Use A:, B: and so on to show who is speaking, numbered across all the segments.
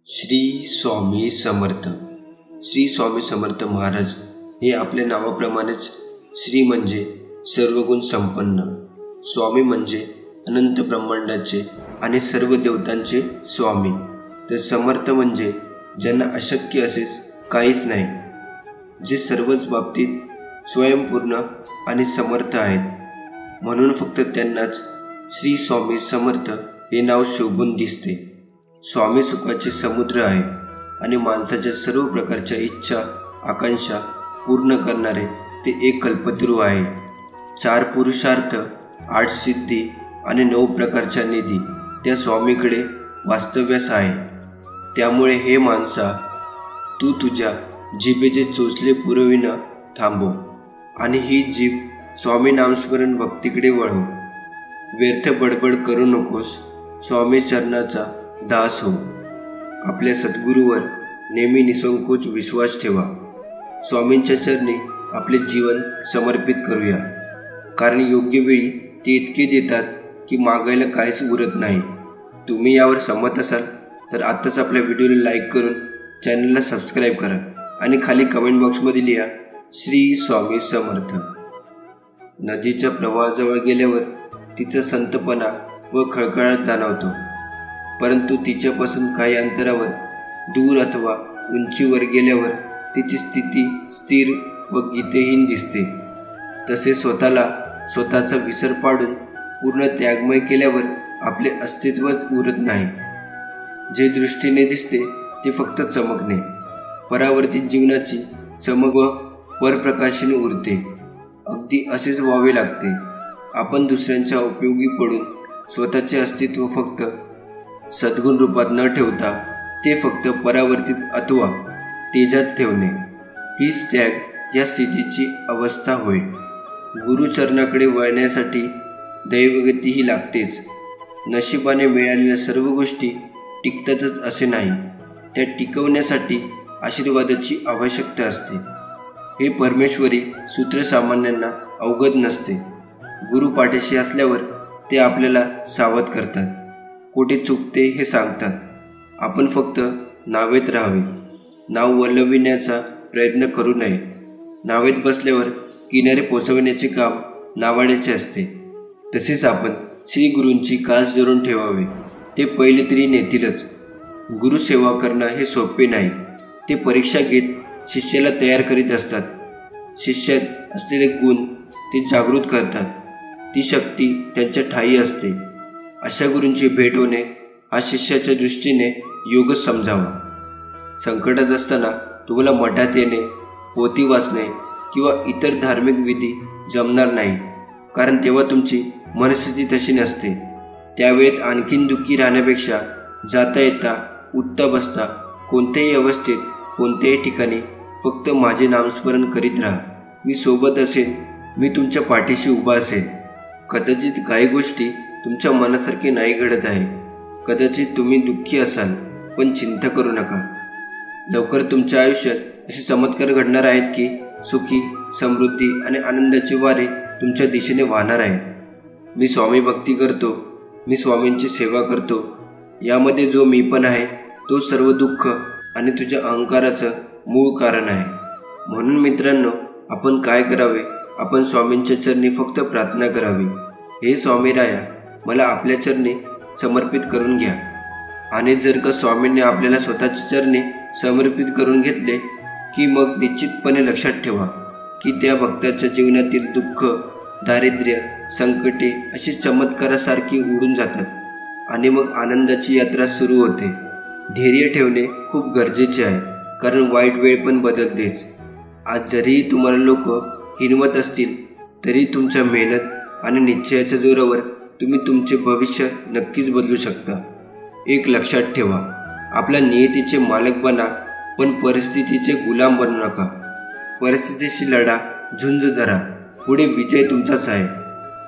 A: श्री स्वामी समर्थ. श्री स्वामी समर्थ महाराज हे आपल्या नावाप्रमाणेच श्री म्हणजे सर्वगुण संपन्न, स्वामी म्हणजे अनंत ब्रह्मांडाचे आणि सर्व देवतांचे स्वामी, तर समर्थ म्हणजे ज्यांना अशक्य असेच काहीच नाही, जे सर्वच बाबतीत स्वयंपूर्ण आणि समर्थ आहेत. म्हणून फक्त त्यांनाच श्री स्वामी समर्थ हे नाव शोभून दिसते. स्वामी सुखाचे समुद्र आहे आणि माणसाच्या सर्व प्रकारच्या इच्छा आकांक्षा पूर्ण करणारे ते एक कल्पतरू आहे. 4 पुरुषार्थ, 8 सिद्धी आणि 9 प्रकारच्या निधी त्या स्वामीकडे वास्तव्यास आहे. त्यामुळे हे माणसा, तू तुझ्या जिभेचे चोचले पुरविणं थांबव आणि ही जीभ स्वामी नामस्मरण भक्तीकडे वळव. व्यर्थ बडबड करू नकोस, स्वामी चरणाचा दास हो. आपल्या सद्गुरूवर नेहमी निसंकोच विश्वास ठेवा. स्वामींच्या चरणी आपले जीवन समर्पित करूया, कारण योग्य वेळी ते इतके देतात की मागायला काहीच उरत नाही. तुम्ही यावर सहमत असाल तर आत्ताच आपल्या व्हिडिओला लाईक करून चॅनलला सबस्क्राईब करा आणि खाली कमेंट बॉक्समध्ये लिहा श्री स्वामी समर्थ. नदीच्या प्रवाहाजवळ गेल्यावर तिचा संतपणा व खळखळाट जाणवतो, परंतु तिच्यापासून काही अंतरावर दूर अथवा उंचीवर गेल्यावर तिची स्थिती स्थिर व गीतहीन दिसते. तसे स्वतःचा विसर पाडून पूर्ण त्यागमय केल्यावर आपले अस्तित्वच उरत नाही. जे दृष्टीने दिसते ते फक्त चमकणे, परावर्तित जीवनाची चमक व परप्रकाशाने उरते. अगदी असेच व्हावे लागते. आपण दुसऱ्यांच्या उपयोगी पडून स्वतःचे अस्तित्व फक्त सद्गुण रूपात न ठेवता ते फक्त परावर्तित अथवा तेजात ठेवणे, हीच त्याग या स्थितीची अवस्था होय. गुरुचरणाकडे वळण्यासाठी दैवगतीही लागतेच. नशिबाने मिळालेल्या सर्व गोष्टी टिकतातच असे नाही, त्या टिकवण्यासाठी आशीर्वादाची आवश्यकता असते. हे परमेश्वरी सूत्र सामान्यांना अवगत नसते. गुरु पाठीशी असल्यावर ते आपल्याला सावध करतात, कोठे चुकते हे सांगतात. आपण फक्त नावेत राहावे, नाव वल्लविण्याचा प्रयत्न करू नये. नावेत बसल्यावर किनारे पोचवण्याचे काम नावाड्याचे असते. तसेच आपण श्री गुरूंची कास धरून ठेवावे, ते पहिले तरी नेतीलच. गुरुसेवा करणं हे सोपे नाही. ते परीक्षा घेत शिष्याला तयार करीत असतात. शिष्यात असलेले गुण ते जागृत करतात. ती शक्ती त्यांच्या ठायी असते. अशा गुरूंची भेट होणे हा शिष्याच्या दृष्टीने योगच समजावा. संकटात असताना तुम्हाला मठात येणे, पोथी वाचणे किंवा इतर धार्मिक विधी जमणार नाही, कारण तेव्हा तुमची मनस्थिती तशी नसते. त्यावेळेत आणखीन दुःखी राहण्यापेक्षा जाता येता उठता बसता कोणत्याही अवस्थेत कोणत्याही ठिकाणी फक्त माझे नामस्मरण करीत राहा. मी सोबत असेन, मी तुमच्या पाठीशी उभा असेन. कदाचित काही गोष्टी तुमच्या मनासारखे नाही घडत आहे, कदाचित तुम्ही दुःखी असाल, पण चिंता करू नका. लवकर तुमच्या आयुष्यात असे चमत्कार घडणार आहेत की सुखी, समृद्धी आणि आनंदाचे वारे तुमच्या दिशेने वाहणार आहे. मी स्वामी भक्ती करतो, मी स्वामींची सेवा करतो, यामध्ये जो मी पण आहे तो सर्व दुःख आणि तुझ्या अहंकाराचं मूळ कारण आहे. म्हणून मित्रांनो, आपण काय करावे? आपण स्वामींच्या चरणी फक्त प्रार्थना करावी, हे स्वामीराया, मला आपल्या चरणी समर्पित करून घ्या. आणि जर का स्वामींनी आपल्याला स्वतःच्या चरणी समर्पित करून घेतले की मग निश्चितपणे लक्षात ठेवा की त्या भक्ताच्या जीवनातील दुःख, दारिद्र्य, संकटे अशी चमत्कारासारखी उडून जातात आणि मग आनंदाची यात्रा सुरू होते. धैर्य ठेवणे खूप गरजेचे आहे, कारण वाईट वेळ पण बदलतेच. आज जरीही तुम्हाला लोक हिणवत असतील तरी तुमच्या मेहनत आणि निश्चयाच्या जोरावर तुम्ही तुमचे भविष्य नक्कीच बदलू शकता. एक लक्षात ठेवा, आपल्या नियतीचे मालक बना, पण परिस्थितीचे गुलाम बनू नका. परिस्थितीशी लढा, झुंज धरा, पुढे विजय तुमचाच आहे,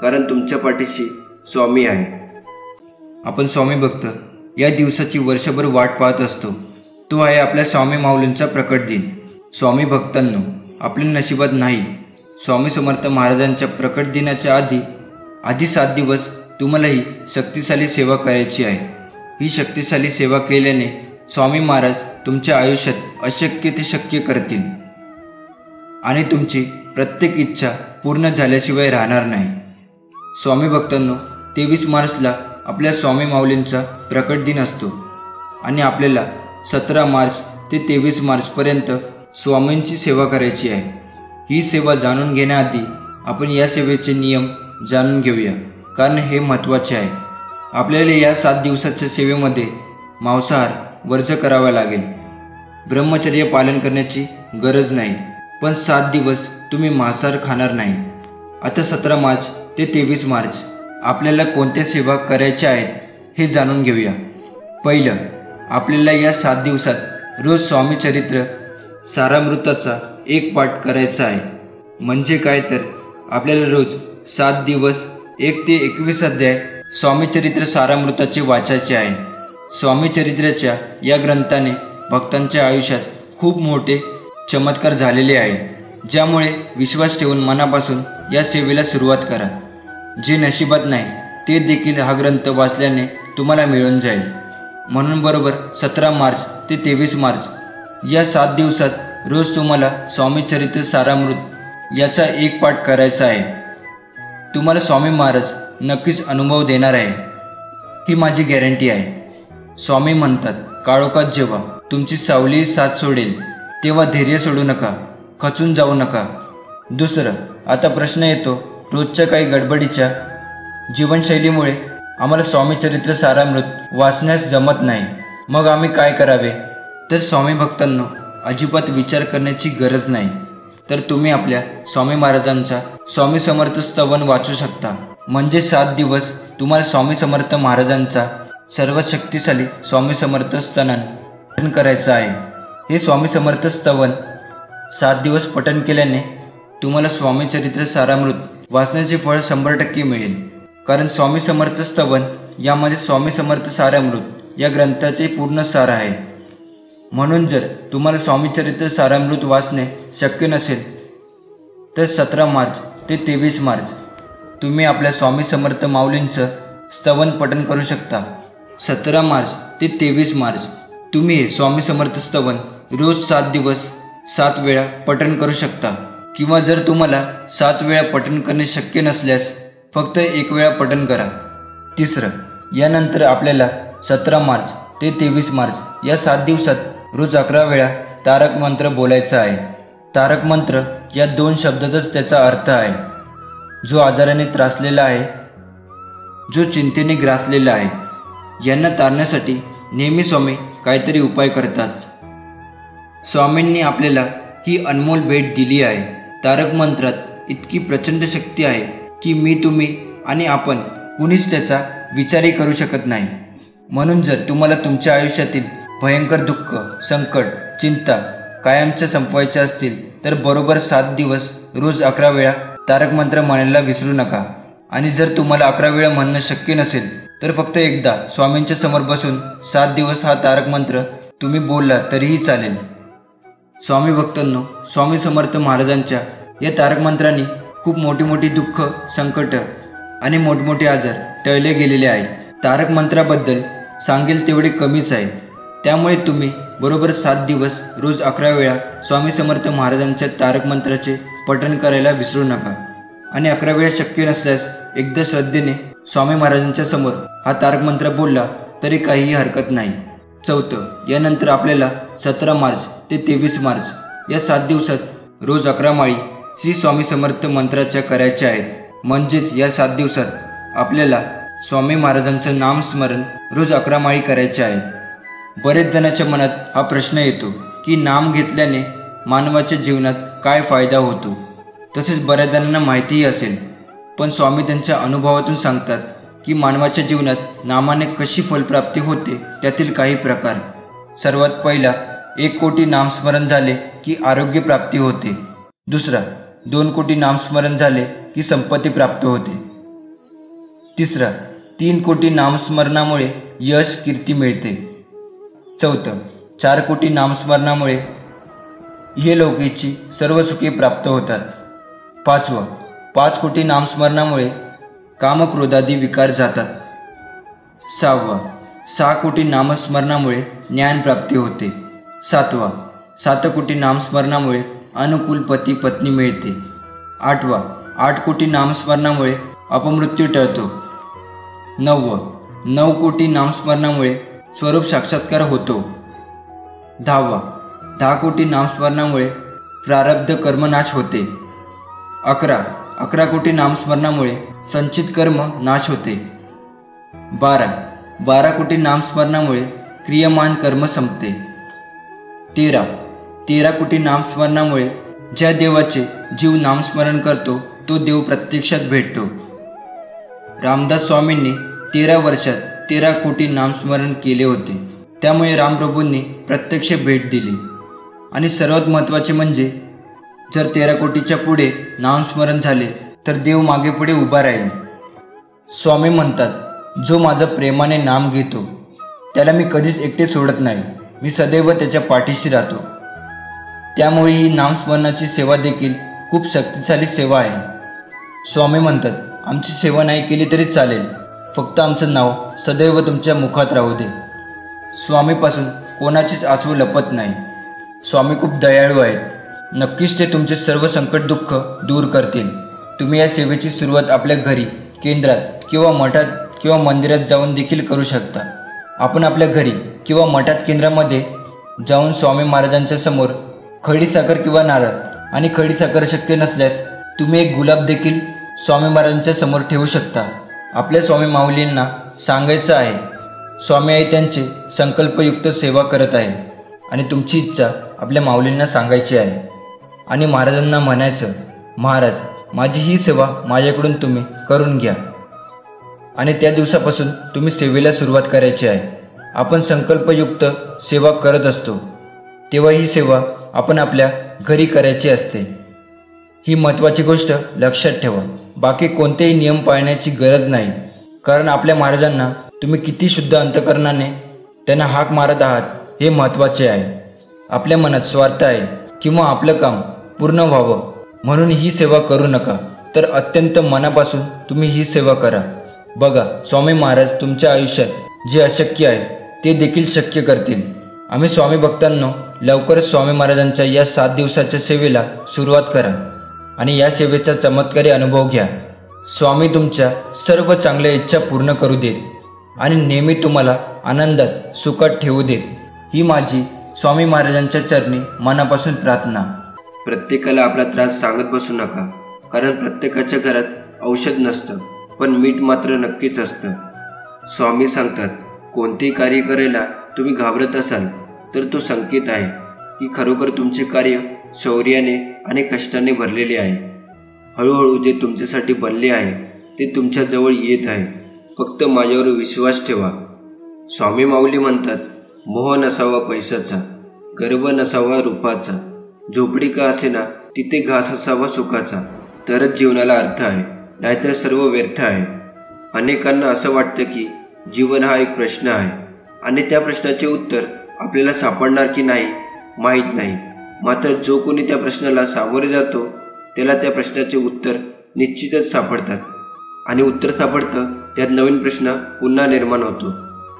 A: कारण तुमच्या पाठीशी स्वामी आहे.
B: आपण स्वामी भक्त या दिवसाची वर्षभर वाट पाहत असतो. तो आहे आपल्या स्वामी माऊलींचा प्रकट दिन. स्वामी भक्तांनो, आपल्या नशिबात नाही, स्वामी समर्थ महाराजांच्या प्रकट दिनाच्या आधी 7 दिवस तुम्हाला ही शक्तिशाली सेवा करायची आहे. ही शक्तिशाली सेवा केल्याने स्वामी महाराज तुमच्या आयुष्यात अशक्य ते शक्य करतील आणि तुमची प्रत्येक इच्छा पूर्ण झाल्याशिवाय राहणार नाही. स्वामी भक्तांनो, 23 मार्चला आपल्या स्वामी माऊलींचा प्रकट दिन असतो आणि आपल्याला 17 मार्च ते 23 मार्चपर्यंत स्वामींची सेवा करायची आहे. ही सेवा जाणून घेण्याआधी आपण या सेवेचे नियम जाणून घेऊया, कारण हे महत्त्वाचे आहे. आपल्याला या 7 दिवसाच्या सेवेमध्ये मांसाहार वर्ज करावा लागेल. ब्रह्मचर्य पालन करण्याची गरज नाही, पण 7 दिवस तुम्ही मांसाहार खाणार नाही. आता 17 मार्च ते 23 मार्च आपल्याला कोणत्या सेवा करायच्या आहेत हे जाणून घेऊया. पहिलं, आपल्याला या 7 दिवसात रोज स्वामी चरित्र सारामृताचा 1 पाठ करायचा आहे. म्हणजे काय तर आपल्याला रोज 7 दिवस 1 ते 21 अध्याय स्वामी चरित्र सारामृताचे वाचायचे आहे. स्वामी चरित्राच्या या ग्रंथाने भक्तांच्या आयुष्यात खूप मोठे चमत्कार झालेले आहे, ज्यामुळे विश्वास ठेवून मनापासून या सेवेला सुरुवात करा. जे नशिबात नाही ते देखील हा ग्रंथ वाचल्याने तुम्हाला मिळून जाईल. म्हणून बरोबर 17 मार्च ते 23 मार्च या 7 दिवसात रोज तुम्हाला स्वामी चरित्र सारामृत याचा 1 पाठ करायचा आहे. तुम्हाला स्वामी महाराज नक्कीच अनुभव देणार आहे, ही माझी गॅरंटी आहे. स्वामी म्हणतात, काळोखात जेव्हा तुमची सावली साथ सोडेल तेव्हा धैर्य सोडू नका, खचून जाऊ नका. दुसरं, आता प्रश्न येतो, रोजच्या काही गडबडीच्या जीवनशैलीमुळे आम्हाला स्वामी चरित्र सारामृत वाचण्यास जमत नाही, मग आम्ही काय करावे? तर स्वामी भक्तांनो, अजिबात विचार करण्याची गरज नाही. तर तुम्ही आपल्या स्वामी महाराजांचा स्वामी समर्थ स्तवन वाचू शकता. म्हणजे 7 दिवस तुम्हाला स्वामी समर्थ महाराजांचा सर्वशक्तिशाली स्वामी समर्थ स्तवन पठण करायचं आहे. हे स्वामी समर्थ स्तवन 7 दिवस पठण केल्याने तुम्हाला स्वामी चरित्र सारामृत वाचण्याचे फळ 100% मिळेल. कारण स्वामी समर्थ स्तवन यामध्ये स्वामी समर्थ सारामृत या ग्रंथाचे पूर्ण सार आहे. म्हणून जर तुम्हाला स्वामी चरित्र सारामृत वाचणे शक्य नसेल तर 17 मार्च ते 23 मार्च तुम्ही आपल्या स्वामी समर्थ माऊलींचं स्तवन पठण करू शकता. 17 मार्च ते 23 मार्च तुम्ही हे स्वामी समर्थ स्तवन रोज 7 दिवस 7 वेळा पठण करू शकता. किंवा जर तुम्हाला 7 वेळा पठण करणे शक्य नसल्यास फक्त 1 वेळा पठण करा. तिसरं, यानंतर आपल्याला 17 मार्च ते 23 मार्च या 7 दिवसात रोज 11 वेळा तारक मंत्र बोलायचा आहे. तारक मंत्र या 2 शब्दातच त्याचा अर्थ आहे. जो आजाराने त्रासलेला आहे, जो चिंतेने ग्रासलेला आहे, यांना तारण्यासाठी नेहमी स्वामी काहीतरी उपाय करतात. स्वामींनी आपल्याला ही अनमोल भेट दिली आहे. तारक मंत्रात इतकी प्रचंड शक्ती आहे की मी, तुम्ही आणि आपण कुणीच त्याचा विचारही करू शकत नाही. म्हणून जर तुम्हाला तुमच्या आयुष्यातील भयंकर दुःख, संकट, चिंता कायमच्या संपवायच्या असतील तर बरोबर 7 दिवस रोज 11 वेळा तारक मंत्र म्हणायला विसरू नका. आणि जर तुम्हाला 11 वेळा म्हणणं शक्य नसेल तर फक्त एकदा स्वामींच्या समोर बसून 7 दिवस हा तारक मंत्र तुम्ही बोलला तरीही चालेल. स्वामी भक्तांनो, स्वामी समर्थ महाराजांच्या या तारक मंत्रांनी खूप मोठी मोठी दुःख, संकट आणि मोठमोठे आजार टळले गेलेले आहे. तारक मंत्राबद्दल सांगेल तेवढे कमीच आहे. त्यामुळे तुम्ही बरोबर 7 दिवस रोज 11 वेळा स्वामी समर्थ महाराजांच्या तारक मंत्राचे पठण करायला विसरू नका. आणि 11 वेळा शक्य नसल्यास एकदा श्रद्धेने स्वामी महाराजांच्या समोर हा तारक मंत्र बोलला तरी काहीही हरकत नाही. चौथं, यानंतर आपल्याला 17 मार्च ते 23 मार्च या 7 दिवसात रोज 11 माळी श्री स्वामी समर्थ मंत्राच्या करायच्या आहेत. म्हणजेच या 7 दिवसात आपल्याला स्वामी महाराजांचं नामस्मरण रोज 11 माळी करायचे आहे. बरेच जणांच्या मनात हा प्रश्न येतो की नाम घेतल्याने मानवाच्या जीवनात काय फायदा होतो. तसेच बऱ्याच जणांना माहितीही असेल, पण स्वामी त्यांच्या अनुभवातून सांगतात की मानवाच्या जीवनात नामाने कशी फलप्राप्ती होते त्यातील काही प्रकार. सर्वात पहिला, 1 कोटी नामस्मरण झाले की आरोग्य प्राप्ती होते. दुसरा, 2 कोटी नामस्मरण झाले की संपत्ती प्राप्त होते. तिसरा, 3 कोटी नामस्मरणामुळे यश, कीर्ती मिळते. चौथं, 4 कोटी नामस्मरणामुळे इहलोकीची सर्व सुखे प्राप्त होतात. पाचवं, 5 कोटी नामस्मरणामुळे कामक्रोधादी विकार जातात. 6वं, 6 कोटी नामस्मरणामुळे ज्ञानप्राप्ती होते. 7. 7 कोटी नामस्मरणामुळे अनुकूल पती पत्नी मिळते. 8. 8 कोटी नामस्मरणामुळे अपमृत्यू टळतो. 9. 9 कोटी नामस्मरणामुळे स्वरूप साक्षात्कार होतो. 10. 10 कोटी नामस्मरणामुळे प्रारब्ध कर्मनाश होते. 11. 11 कोटी नामस्मरणामुळे संचित कर्म नाश होते. 12. 12 कोटी नामस्मरणामुळे क्रियमान कर्म संपते. 13. 13 कोटी नामस्मरणामुळे ज्या देवाचे जीव नामस्मरण करतो तो देव प्रत्यक्षात भेटतो. रामदास स्वामींनी 13 वर्षात 13 कोटी नामस्मरण केले होते. त्यामुळे रामप्रभूंनी प्रत्यक्ष भेट दिली. आणि सर्वात महत्त्वाचे म्हणजे जर 13 कोटीच्या पुढे नामस्मरण झाले तर देव मागे पुढे उभा राहील. स्वामी म्हणतात, जो माझं प्रेमाने नाम घेतो त्याला मी कधीच एकटे सोडत नाही. मी सदैव त्याच्या पाठीशी राहतो. त्यामुळे ही नामस्मरणाची सेवा देखील खूप शक्तिशाली सेवा आहे. स्वामी म्हणतात, आमची सेवा नाही केली तरी चालेल, फक्त आमचं नाव सदैव तुमच्या मुखात राहू दे. स्वामीपासून कोणाचीच आसू लपत नाही. स्वामी खूप दयाळू आहेत. नक्कीच ते तुमचे सर्व संकट दुःख दूर करतील. तुम्ही या सेवेची सुरुवात आपल्या घरी, केंद्रात किंवा मठात किंवा मंदिरात जाऊन देखील करू शकता. आपण आपल्या घरी किंवा मठात केंद्रामध्ये जाऊन स्वामी महाराजांच्या समोर खडीसाखर किंवा नारळ, आणि खडीसाखर शक्य नसल्यास तुम्ही एक गुलाब देखील स्वामी महाराजांच्या समोर ठेवू शकता. आपल्या स्वामी माऊलींना सांगायचं आहे, स्वामी आई त्यांचे संकल्पयुक्त सेवा करत आहे आणि तुमची इच्छा आपल्या माऊलींना सांगायची आहे. आणि महाराजांना म्हणायचं, महाराज माझी ही सेवा माझ्याकडून तुम्ही करून घ्या. आणि त्या दिवसापासून तुम्ही सेवेला सुरुवात करायची आहे. आपण संकल्पयुक्त सेवा करत असतो तेव्हा ही सेवा आपण आपल्या घरी करायची असते. ही महत्त्वाची गोष्ट लक्षात ठेवा. बाकी कोणतेही नियम पाळण्याची गरज नाही, कारण आपल्या महाराजांना तुम्ही किती शुद्ध अंतकरणाने त्यांना हाक मारत आहात हे महत्त्वाचे आहे. आपल्या मनात स्वार्थ आहे किंवा आपलं काम पूर्ण व्हावं म्हणून ही सेवा करू नका, तर अत्यंत मनापासून तुम्ही ही सेवा करा. बघा, स्वामी महाराज तुमच्या आयुष्यात जे अशक्य आहे ते देखील शक्य करतील. आम्ही स्वामी भक्तांनो, लवकरच स्वामी महाराजांच्या या 7 दिवसाच्या सेवेला सुरुवात करा आणि या सेवेचा चमत्कारी अनुभव घ्या. स्वामी तुमच्या सर्व चांगल्या इच्छा पूर्ण करू देत आणि नेहमी तुम्हाला आनंदात सुखात ठेवू देत. ही माझी स्वामी महाराजांच्या चरणी मनापासून प्रार्थना.
A: प्रत्येकाला आपला त्रास सांगत बसू नका, कारण प्रत्येकाच्या घरात औषध नसतं, पण मीठ मात्र नक्कीच असतं. स्वामी सांगतात, कोणतेही कार्य करायला तुम्ही घाबरत असाल तर तो संकेत आहे की खरोखर तुमचे कार्य शौर्याने आणि कष्टाने भरलेले आहे. हळूहळू जे तुमच्यासाठी बनले आहे ते तुमच्या जवळ येत आहे. फक्त माझ्यावर विश्वास ठेवा. स्वामी माऊली म्हणतात, मोह नसावा पैशाचा, गर्व नसावा रूपाचा, झोपडी का असेना तिथे घास असावा सुखाचा, तरच जीवनाला अर्थ आहे, नाहीतर सर्व व्यर्थ आहे. अनेकांना असं वाटतं की जीवन हा एक प्रश्न आहे आणि त्या प्रश्नाचे उत्तर आपल्याला सापडणार की नाही माहीत नाही. मात्र जो कोणी त्या प्रश्नाला सामोरे जातो त्याला त्या प्रश्नाचे उत्तर निश्चितच सापडतात. आणि उत्तर सापडतं त्यात नवीन प्रश्न पुन्हा निर्माण होतो.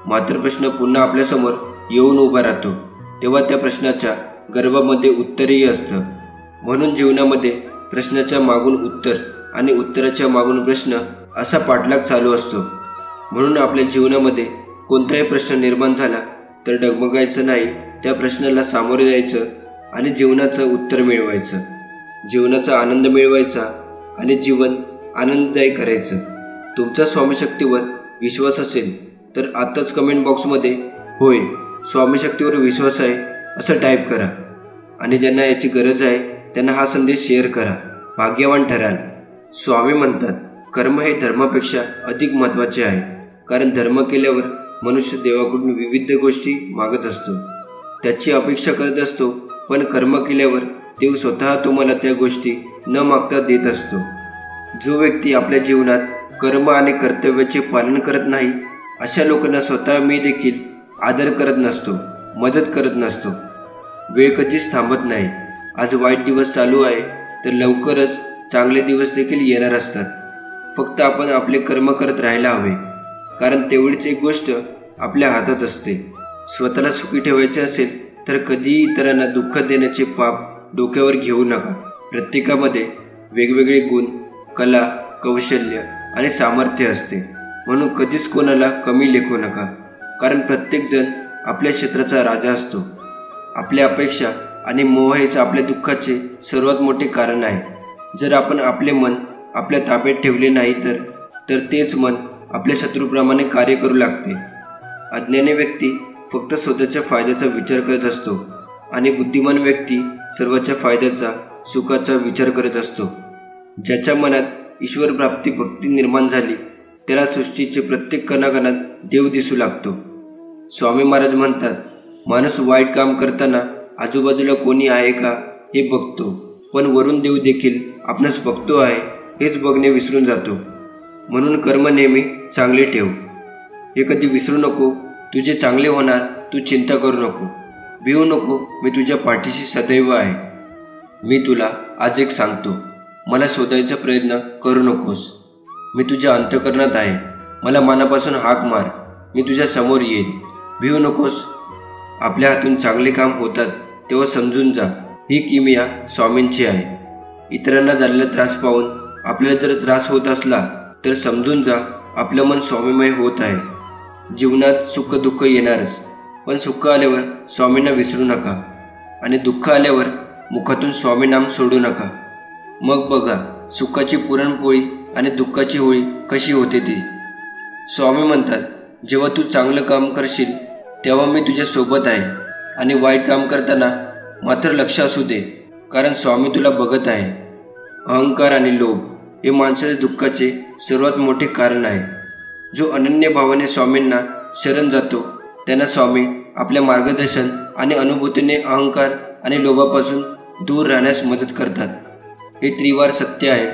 A: मात्र प्रश्न पुन्हा आपल्यासमोर येऊन उभा राहतो तेव्हा त्या प्रश्नाच्या गर्भामध्ये उत्तरही असतं. म्हणून जीवनामध्ये प्रश्नाच्या मागून उत्तर आणि उत्तराच्या मागून प्रश्न असा पाठलाग चालू असतो. म्हणून आपल्या जीवनामध्ये कोणताही प्रश्न निर्माण झाला तर डगमगायचं नाही, त्या प्रश्नाला सामोरे जायचं आणि जीवनाचं उत्तर मिळवायचं, जीवनाचा आनंद मिळवायचा आणि जीवन आनंददायी करायचं. तुमचा स्वामीशक्तीवर विश्वास असेल तर आताच कमेंट बॉक्समध्ये होय स्वामीशक्तीवर विश्वास आहे असं टाईप करा. आणि ज्यांना याची गरज आहे त्यांना हा संदेश शेअर करा. भाग्यवान ठराल. स्वामी म्हणतात, कर्म हे धर्मापेक्षा अधिक महत्त्वाचे आहे, कारण धर्म केल्यावर मनुष्य देवाकडून विविध गोष्टी मागत असतो, त्याची अपेक्षा करत असतो. पण कर्म केल्यावर देव स्वतः तुम्हाला त्या गोष्टी न मागता देत असतो. जो व्यक्ती आपल्या जीवनात कर्म आणि कर्तव्याचे पालन करत नाही अशा लोकांना स्वतः मी देखील आदर करत नसतो, मदत करत नसतो. वेळ कधीच थांबत नाही. आज वाईट दिवस चालू आहे तर लवकरच चांगले दिवस देखील येणार असतात. फक्त आपण आपले कर्म करत राहायला हवे, कारण तेवढीच एक गोष्ट आपल्या हातात असते. स्वतःला सुखी ठेवायचे असेल तर कधीही इतरांना दुःख देण्याचे पाप डोक्यावर घेऊ नका. प्रत्येकामध्ये वेगवेगळे गुण, कला, कौशल्य आणि सामर्थ्य असते, म्हणून कधीच कोणाला कमी लेखू नका. कारण प्रत्येक जण आपल्या क्षेत्राचा राजा असतो. आपल्या अपेक्षा आणि मोह हेच आपल्या दुःखाचे सर्वात मोठे कारण आहे. जर आपण आपले मन आपल्या ताब्यात ठेवले नाही तर तेच मन आपल्या शत्रूप्रमाणे कार्य करू लागते. अज्ञानी व्यक्ती फक्त स्वतःच्या फायद्याचा विचार करत असतो आणि बुद्धिमान व्यक्ती सर्वांच्या फायद्याचा, सुखाचा विचार करत असतो. ज्याच्या मनात ईश्वर प्राप्ती भक्ती निर्माण झाली त्याला सृष्टीचे प्रत्येक कणाकणात देव दिसू लागतो. स्वामी महाराज म्हणतात, माणूस वाईट काम करताना आजूबाजूला कोणी आहे का हे बघतो, पण वरून देव देखील आपणास बघतो आहे हेच बघणे विसरून जातो. म्हणून कर्म नेहमी चांगले ठेव. हे कधी विसरू नको, तुझे चांगले होणार, तू चिंता करू नको, भिवू नको, मी तुझ्या पाठीशी सदैव आहे. मी तुला आज एक सांगतो, मला शोधायचा प्रयत्न करू नकोस. मी तुझ्या अंतःकरणात आहे. मला मनापासून हाक मार, मी तुझ्या समोर येईन. भिवू नकोस. आपल्या हातून चांगले काम होतात तेव्हा समजून जा, ही किमया स्वामींची आहे. इतरांना झालेला त्रास पाहून आपल्याला जर त्रास होत असला तर समजून जा, आपलं मन स्वामीमय होत आहे. जीवनात सुख दुःख येणारच, पण सुख आल्यावर स्वामींना विसरू नका आणि दुःख आल्यावर मुखातून स्वामी नाम सोडू नका. मग बघा सुखाची पुरणपोळी आणि दुःखाची होळी कशी होते ती. स्वामी म्हणतात, जेव्हा तू चांगलं काम करशील तेव्हा मी तुझ्या सोबत आहे, आणि वाईट काम करताना मात्र लक्ष असू दे, कारण स्वामी तुला बघत आहे. अहंकार आणि लोभ हे माणसाच्या दुःखाचे सर्वात मोठे कारण आहे. जो अनन्य भावाने स्वामींना शरण जातो त्यांना स्वामी आपल्या मार्गदर्शन आणि अनुभूतीने अहंकार आणि लोभापासून दूर राहण्यास मदत करतात. हे त्रिवार सत्य आहे.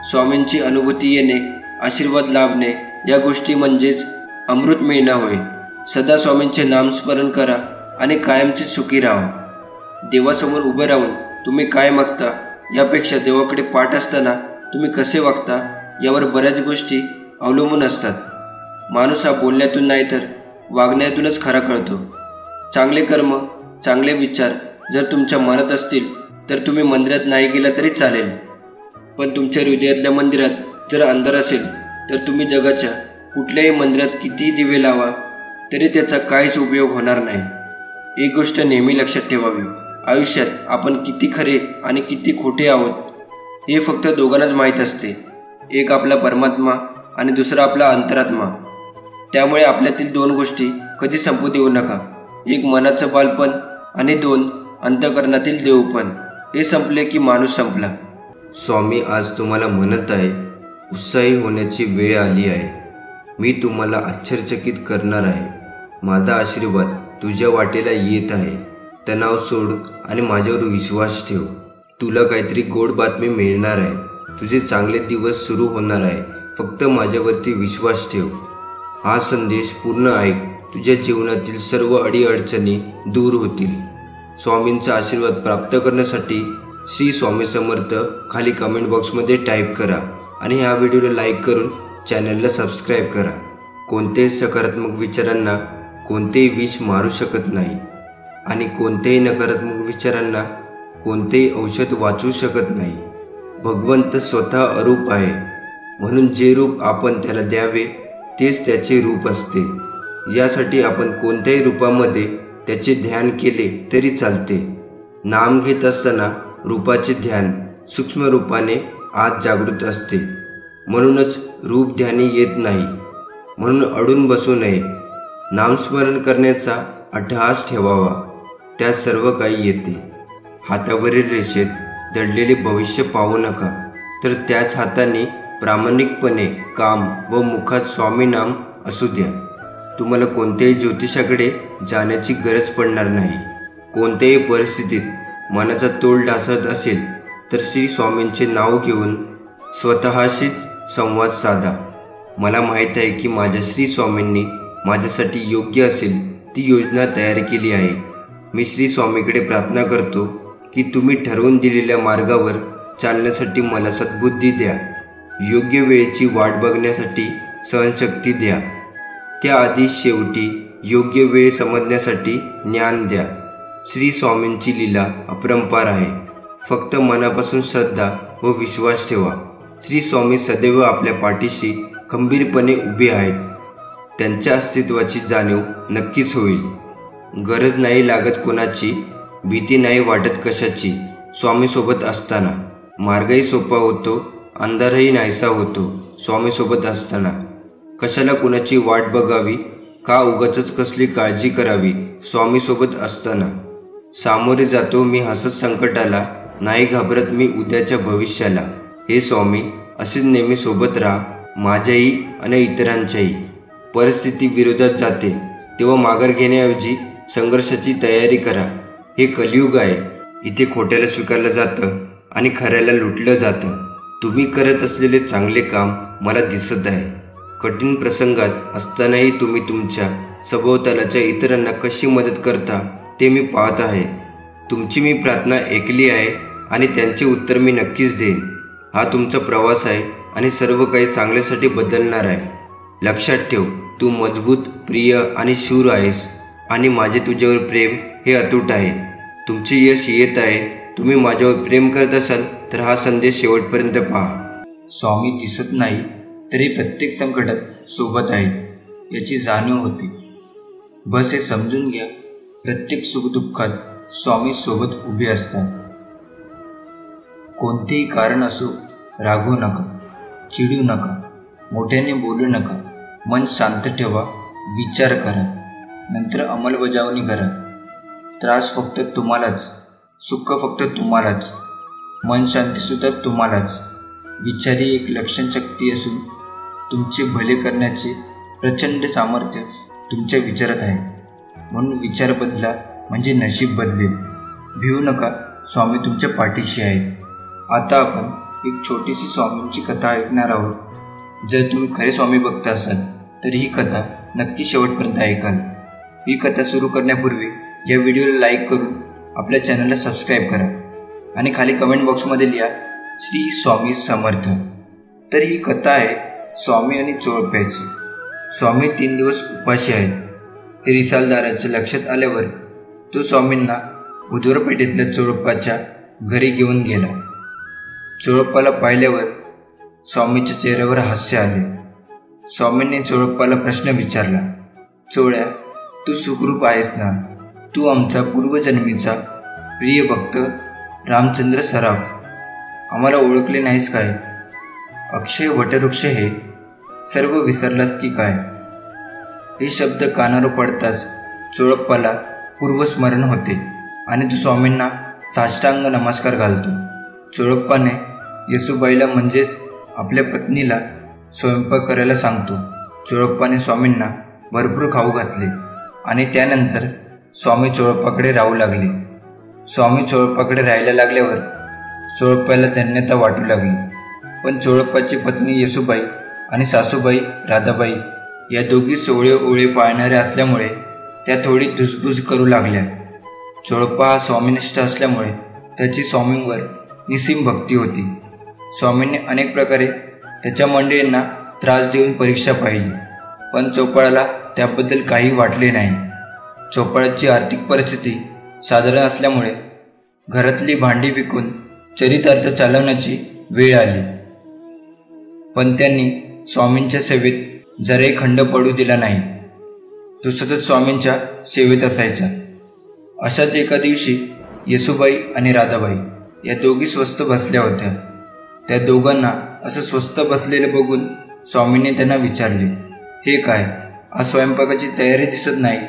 A: स्वामींची अनुभूती येणे, आशीर्वाद लाभणे या गोष्टी म्हणजेच अमृत मिळणं होय. सदा स्वामींचे नामस्मरण करा आणि कायमचे सुखी राहा. देवासमोर उभे राहून तुम्ही काय मागता यापेक्षा देवाकडे पाठ असताना तुम्ही कसे वागता यावर बऱ्याच गोष्टी अवलंबून असतात. माणूस हा बोलण्यातून नाही तर वागण्यातूनच खरा कळतो. चांगले कर्म, चांगले विचार जर तुमच्या मनात असतील तर तुम्ही मंदिरात नाही गेला तरी चालेल, पण तुमच्या हृदयातल्या मंदिरात जर अंधार असेल तर तुम्ही जगाच्या कुठल्याही मंदिरात कितीही दिवे लावा तरी त्याचा काहीच उपयोग होणार नाही. एक गोष्ट नेहमी लक्षात ठेवावी, आयुष्यात आपण किती खरे आणि किती खोटे आहोत हे फक्त दोघांनाच माहीत असते. एक आपला परमात्मा आणि दुसरा आपला अंतरात्मा. त्यामुळे आपल्यातील दोन गोष्टी कधी संपू देऊ नका. एक मनाचं बालपण आणि दोन अंतःकरणातील देवपण. हे संपले की माणूस संपला.
C: स्वामी आज तुम्हाला म्हणत आहे, उत्साही होण्याची वेळ आली आहे. मी तुम्हाला आश्चर्यचकित करणार आहे. माझा आशीर्वाद तुझ्या वाटेला येत आहे. तणाव सोड आणि माझ्यावर विश्वास ठेव. तुला काहीतरी गोड बातमी मिळणार आहे. तुझे चांगले दिवस सुरू होणार आहे. फक्त माझ्यावरती विश्वास ठेव. हा संदेश पूर्ण ऐक. तुझ्या जीवनातील सर्व अडीअडचणी दूर होतील. स्वामींचा आशीर्वाद प्राप्त करण्यासाठी श्री स्वामी समर्थ खाली कमेंट बॉक्समध्ये टाईप करा आणि ह्या व्हिडिओला लाईक करून चॅनलला सबस्क्राईब करा. कोणत्याही सकारात्मक विचारांना कोणतेही विष मारू शकत नाही आणि कोणत्याही नकारात्मक विचारांना कोणतेही औषध वाचवू शकत नाही. भगवंत स्वतः अरूप आहे, म्हणून जे रूप आपण त्याला द्यावे तेच त्याचे रूप असते. यासाठी आपण कोणत्याही रूपामध्ये त्याचे ध्यान केले तरी चालते. नाम घेत असताना रूपाचे ध्यान सूक्ष्म रूपाने आत जागृत असते. म्हणूनच रूप ध्यानी येत नाही. म्हणून अडून बसू नये. नामस्मरण करण्याचा अट्टहास ठेवावा. त्यात सर्व काही येते. हातावरील रेषेत दडलेले भविष्य पाहू नका, तर त्याच हाताने प्रामाणिकपणे काम व मुखात स्वामी नाम असू द्या. तुम्हाला कोणत्याही ज्योतिषाकडे जाण्याची गरज पडणार नाही. कोणत्याही परिस्थितीत मनाचा तोल ढासळत असेल तर श्री स्वामींचे नाव घेऊन स्वतःशीच संवाद साधा. मला माहीत आहे की माझ्या श्री स्वामींनी माझ्यासाठी योग्य असेल ती योजना तयार केली आहे. मी श्री स्वामीकडे प्रार्थना करतो की तुम्ही ठरवून दिलेल्या मार्गावर चालण्यासाठी मला सद्बुद्धी द्या. योग्य वेळेची वाट बघण्यासाठी सहनशक्ती द्या. त्याआधी शेवटी योग्य वेळ समजण्यासाठी ज्ञान द्या. श्री स्वामींची लीला अपरंपार आहे. फक्त मनापासून श्रद्धा व विश्वास ठेवा. श्री स्वामी सदैव आपल्या पाठीशी खंबीरपणे उभे आहेत. त्यांच्या अस्तित्वाची जाणीव नक्कीच होईल. गरज नाही लागत कोणाची, भीती नाही वाटत कशाची. स्वामी सोबत असताना मार्गही सोपा होतो, अंधारही नाहीसा होतो. स्वामी सोबत असताना कशाला कुणाची वाट बघावी, का उगाचच कसली काळजी करावी. स्वामी सोबत असताना सामोरे जातो मी हसत संकटाला, नाही घाबरत मी उद्याच्या भविष्याला. हे स्वामी असेच नेहमी सोबत राहा, माझ्याही आणि इतरांच्याही. परिस्थिती विरोधात जाते तेव्हा माघार घेण्याऐवजी संघर्षाची तयारी करा. हे कलियुग आहे. इथे खोट्याला स्वीकारलं जातं आणि खऱ्याला लुटलं जातं. तुम्ही करत असलेले चांगले काम मला दिसत आहे. कठीण प्रसंगात असतानाही तुम्ही तुमच्या सभोवतालच्या इतरांना कशी मदत करता ते मी पाहत आहे. तुमची मी प्रार्थना ऐकली आहे आणि त्यांचे उत्तर मी नक्कीच देईन. हा तुमचा प्रवास आहे आणि सर्व काही चांगल्यासाठी बदलणार आहे. लक्षात ठेव, तू मजबूत, प्रिय आणि शूर आहेस आणि माझे तुझ्यावर प्रेम हे अतूट आहे. तुमचे यश येत आहे. तुम्ही माझ्यावर प्रेम करत असाल तर हा संदेश शेवटपर्यंत पहा.
B: स्वामी दिसत नाही तरी प्रत्येक संकटात सोबत आहे याची जाणीव होते. बस हे समजून घ्या, प्रत्येक सुखदुःखात स्वामी सोबत उभे असतात. कोणतेही कारण असो, रागवू नका, चिडू नका, मोठ्याने बोलू नका. मन शांत ठेवा, विचार करा, नंतर अंमलबजावणी करा. त्रास फक्त तुम्हालाच, सुख फक्त तुम्हालाच, मन शांतीसुद्धा तुम्हालाच. विचार ही एक लक्षणशक्ती असून तुमचे भले करण्याचे प्रचंड सामर्थ्य तुमच्या विचारात आहे. म्हणून विचार बदला म्हणजे नशीब बदलेल. भिवू नका, स्वामी तुमच्या पाठीशी आहे. आता आपण एक छोटीशी स्वामींची कथा ऐकणार आहोत. जर तुम्ही खरे स्वामी भक्त असाल तर ही कथा नक्की शेवटपर्यंत ऐकाल. ही कथा सुरू करण्यापूर्वी या व्हिडिओला लाईक करून आपल्या चॅनलला सबस्क्राईब करा आणि खाली कमेंट बॉक्समध्ये लिहा श्री स्वामी समर्थ. तर ही कथा आहे स्वामी आणि चोळप्याची. स्वामी 3 दिवस उपाशी आहेत हे रिसालदाराच्या लक्षात आल्यावर तो स्वामींना बुधवारपेठेतल्या चोळप्पाच्या घरी घेऊन गेला. चोळप्पाला पाहिल्यावर स्वामीच्या चेहऱ्यावर हास्य आले. स्वामींनी चोळप्पाला प्रश्न विचारला, चोळ्या, तू सुखरूप आहेस ना? तू आमचा पूर्वजन्मीचा प्रिय भक्त रामचंद्र सराफ. आम्हाला ओळखले नाहीस काय? अक्षय वटवृक्ष हे सर्व विसरलास की काय? हे शब्द कानावर पडताच चोळप्पाला पूर्वस्मरण होते आणि तो स्वामींना साष्टांग नमस्कार घालतो. चोळप्पाने येसूबाईला म्हणजेच आपल्या पत्नीला स्वयंपाक करायला सांगतो. चोळप्पाने स्वामींना भरपूर खाऊ घातले आणि त्यानंतर स्वामी चोळप्पाकडे राहू लागले. स्वामी चोळप्पाकडे राहायला लागल्यावर चोळप्पाला धन्यता वाटू लागली. पण चोळप्पाची पत्नी येसूबाई आणि सासूबाई राधाबाई या दोघी सोळे ओळे पाळणाऱ्या असल्यामुळे त्या थोडी धुसफूस करू लागल्या. चोळप्पा हा स्वामीनिष्ठ असल्यामुळे त्याची स्वामींवर निसीम भक्ती होती. स्वामींनी अनेक प्रकारे त्याच्या मंडळींना त्रास देऊन परीक्षा पाहिली, पण चोपाळाला त्याबद्दल काही वाटले नाही. चोपाळाची आर्थिक परिस्थिती साधारण असल्यामुळे घरातली भांडी विकून चरितार्थ चालवण्याची वेळ आली. पण त्यांनी स्वामींच्या सेवेत जराही खंड पडू दिला नाही. तो सतत स्वामींच्या सेवेत असायचा. अशाच एका दिवशी येसूबाई आणि राधाबाई या दोघी स्वस्थ बसल्या होत्या. त्या दोघांना असं स्वस्थ बसलेलं बघून स्वामींनी त्यांना विचारले, हे काय, आज स्वयंपाकाची तयारी दिसत नाही?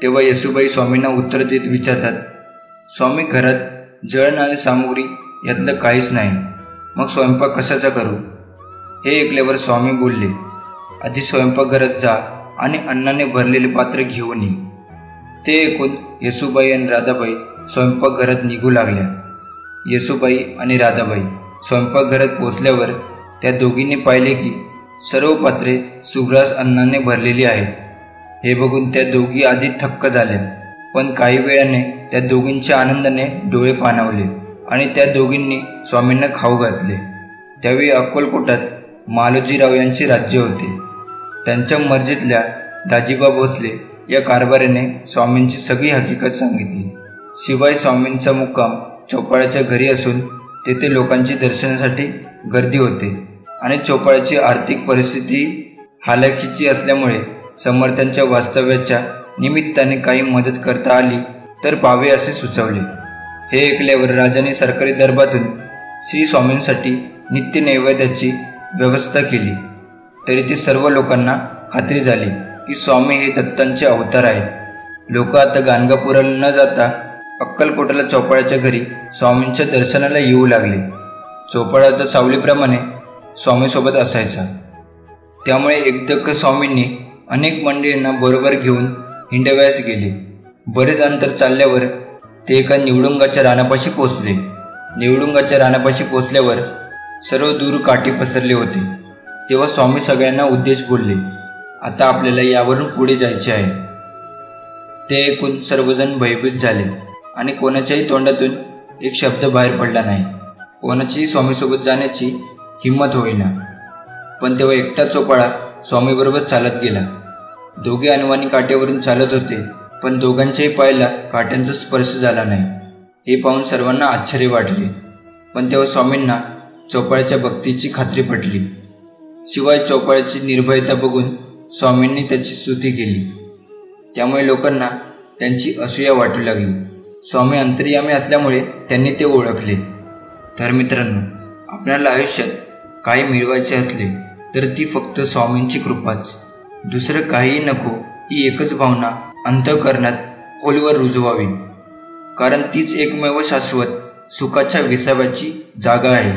B: तेव्हा येसूबाई स्वामींना उत्तर देत विचारतात, स्वामी, घरात जळणारी सामुग्री यातलं काहीच नाही, मग स्वयंपाक कशाचा करू? हे ऐकल्यावर स्वामी बोलले, आधी स्वयंपाकघरात जा आणि अन्नाने भरलेले पात्र घेऊन ये. ते ऐकून येसूबाई आणि राधाबाई स्वयंपाकघरात निघू लागल्या. येसूबाई आणि राधाबाई स्वयंपाकघरात पोहोचल्यावर त्या दोघींनी पाहिले की सर्व पात्रे सुग्रास अन्नाने भरलेली आहेत. हे बघून त्या दोघी आधी थक्क झाल्या, पण काही वेळाने त्या दोघींच्या आनंदाने डोळे पाणावले आणि त्या दोघींनी स्वामींना खाऊ घातले. त्यावेळी अक्कलकोटात मालोजीराव यांचे राज्य होते. त्यांच्या मर्जीतल्या दाजीबा भोसले या कारभारीने स्वामींची सगळी हकीकत सांगितली. शिवाय स्वामींचा मुक्काम चौपाळ्याच्या घरी असून तेथे लोकांची दर्शनासाठी गर्दी होते आणि चौपाळ्याची आर्थिक परिस्थिती हालाखीची असल्यामुळे समर्थांच्या वास्तव्याच्या निमित्ताने काही मदत करता आली तर पाहावे असे सुचवले. हे ऐकल्यावर राजाने सरकारी दरबारातून श्री स्वामींसाठी नित्य नैवेद्याची व्यवस्था केली. तरी ते सर्व लोकांना खात्री झाली की स्वामी हे दत्तांचे अवतार आहेत. लोक आता गाणगापुराला न जाता अक्कलकोटला चौपाळ्याच्या घरी स्वामींच्या दर्शनाला येऊ लागले. चौपाळा तर सावलीप्रमाणे स्वामीसोबत असायचा, त्यामुळे एकदा स्वामींनी अनेक मंडळींना बरोबर घेऊन हिंडव्यास गेले. बरेच अंतर चालल्यावर ते एका निवडुंगाच्या रानापाशी पोचले. निवडुंगाच्या रानापाशी पोचल्यावर सर्व दूर काठी पसरले होते. तेव्हा स्वामी सगळ्यांना उद्देश बोलले, आता आपल्याला यावरून पुढे जायचे आहे. ते ऐकून सर्वजण भयभीत झाले आणि कोणाच्याही तोंडातून एक शब्द बाहेर पडला नाही. कोणाचीही स्वामीसोबत जाण्याची हिंमत होईना. पण तेव्हा एकटा चोपाळा स्वामीबरोबर चालत गेला. दोघे अनवाणी काठ्यावरून चालत होते, पण दोघांच्याही पायाला काठ्यांचा स्पर्श झाला नाही. हे पाहून सर्वांना आश्चर्य वाटले. पण तेव्हा स्वामींना चौपाळ्याच्या भक्तीची खात्री पटली. शिवाय चौपाळ्याची निर्भयता बघून स्वामींनी त्याची स्तुती केली. त्यामुळे लोकांना त्यांची असूया वाटू लागली. स्वामी अंतर्यामी असल्यामुळे त्यांनी ते ओळखले. तर मित्रांनो, आपल्याला आयुष्यात काही मिळवायचे असले तर ती फक्त स्वामींची कृपाच. दुसरं काहीही नको, ही एकच भावना अंतःकरणात खोलवर रुजवावी. कारण तीच एकमेव शाश्वत सुखाच्या विसाव्याची जागा आहे.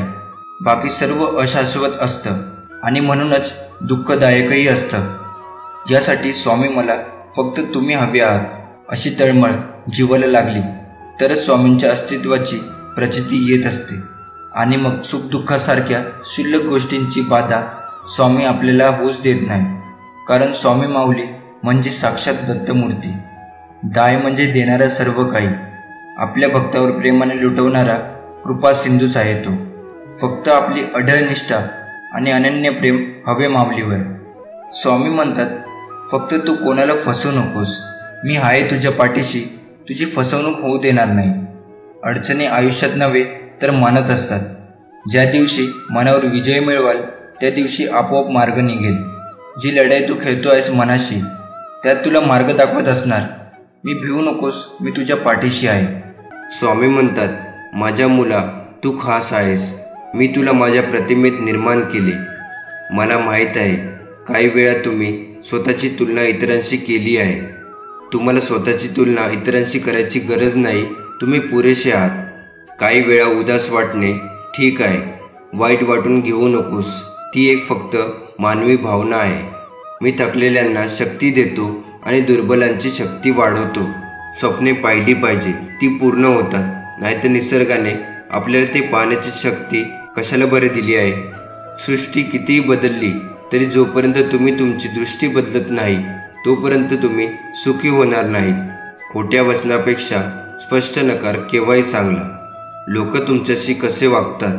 B: बाकी सर्व अशाश्वत असतं आणि म्हणूनच दुःखदायकही असतं. यासाठी स्वामी मला फक्त तुम्ही हवे आहात अशी तळमळ जीवाला लागली तरच स्वामींच्या अस्तित्वाची प्रचिती येत असते. आणि मग सुखदुःखासारख्या क्षुल्लक गोष्टींची बाधा स्वामी आपल्याला होऊच देत नाही. कारण स्वामी माऊली म्हणजे साक्षात दत्तमूर्ती. दाय म्हणजे देणारा सर्व काही. आपल्या भक्तावर प्रेमाने लुटवणारा कृपा सिंधूच आहे तो. फक्त आपली अढळ निष्ठा आणि अनन्य प्रेम हवे माऊलीवर. स्वामी म्हणतात, फक्त तू कोणाला फसवू नकोस. मी आहे तुझ्या पाठीशी, तुझी फसवणूक होऊ देणार नाही. अडचणी आयुष्यात नव्हे तर मनात असतात. ज्या दिवशी मनावर विजय मिळवाल त्या दिवशी आपोआप मार्ग निघेल. जी लढाई तू खेळतो आहेस मनाशी, त्यात तुला मार्ग दाखवत असणार. मी भिवू नकोस, मी तुझ्या पाठीशी आहे.
C: स्वामी म्हणतात, माझ्या मुला तू खास आहेस. मी तुला माझ्या प्रतिमेत निर्माण केले. मला माहीत आहे काही वेळा तुम्ही स्वतःची तुलना इतरांशी केली आहे. तुम्हाला स्वतःची तुलना इतरांशी करायची गरज नाही. तुम्ही पुरेसे आहात. काही वेळा उदास वाटणे ठीक आहे. वाईट वाटून घेऊ नकोस. ती एक फक्त मानवी भावना आहे. मी थकलेल्यांना शक्ती देतो आणि दुर्बलांची शक्ती वाढवतो. स्वप्ने पाहिली पाहिजे, ती पूर्ण होतात. नाहीतर निसर्गाने आपल्याला ते पाहण्याची शक्ती कशाला बरे दिली आहे. सृष्टी कितीही बदलली तरी जोपर्यंत तुम्ही तुमची दृष्टी बदलत नाही तोपर्यंत तुम्ही सुखी होणार नाहीत. खोट्या वचनापेक्षा स्पष्ट नकार केव्हाही चांगला. लोक तुमच्याशी कसे वागतात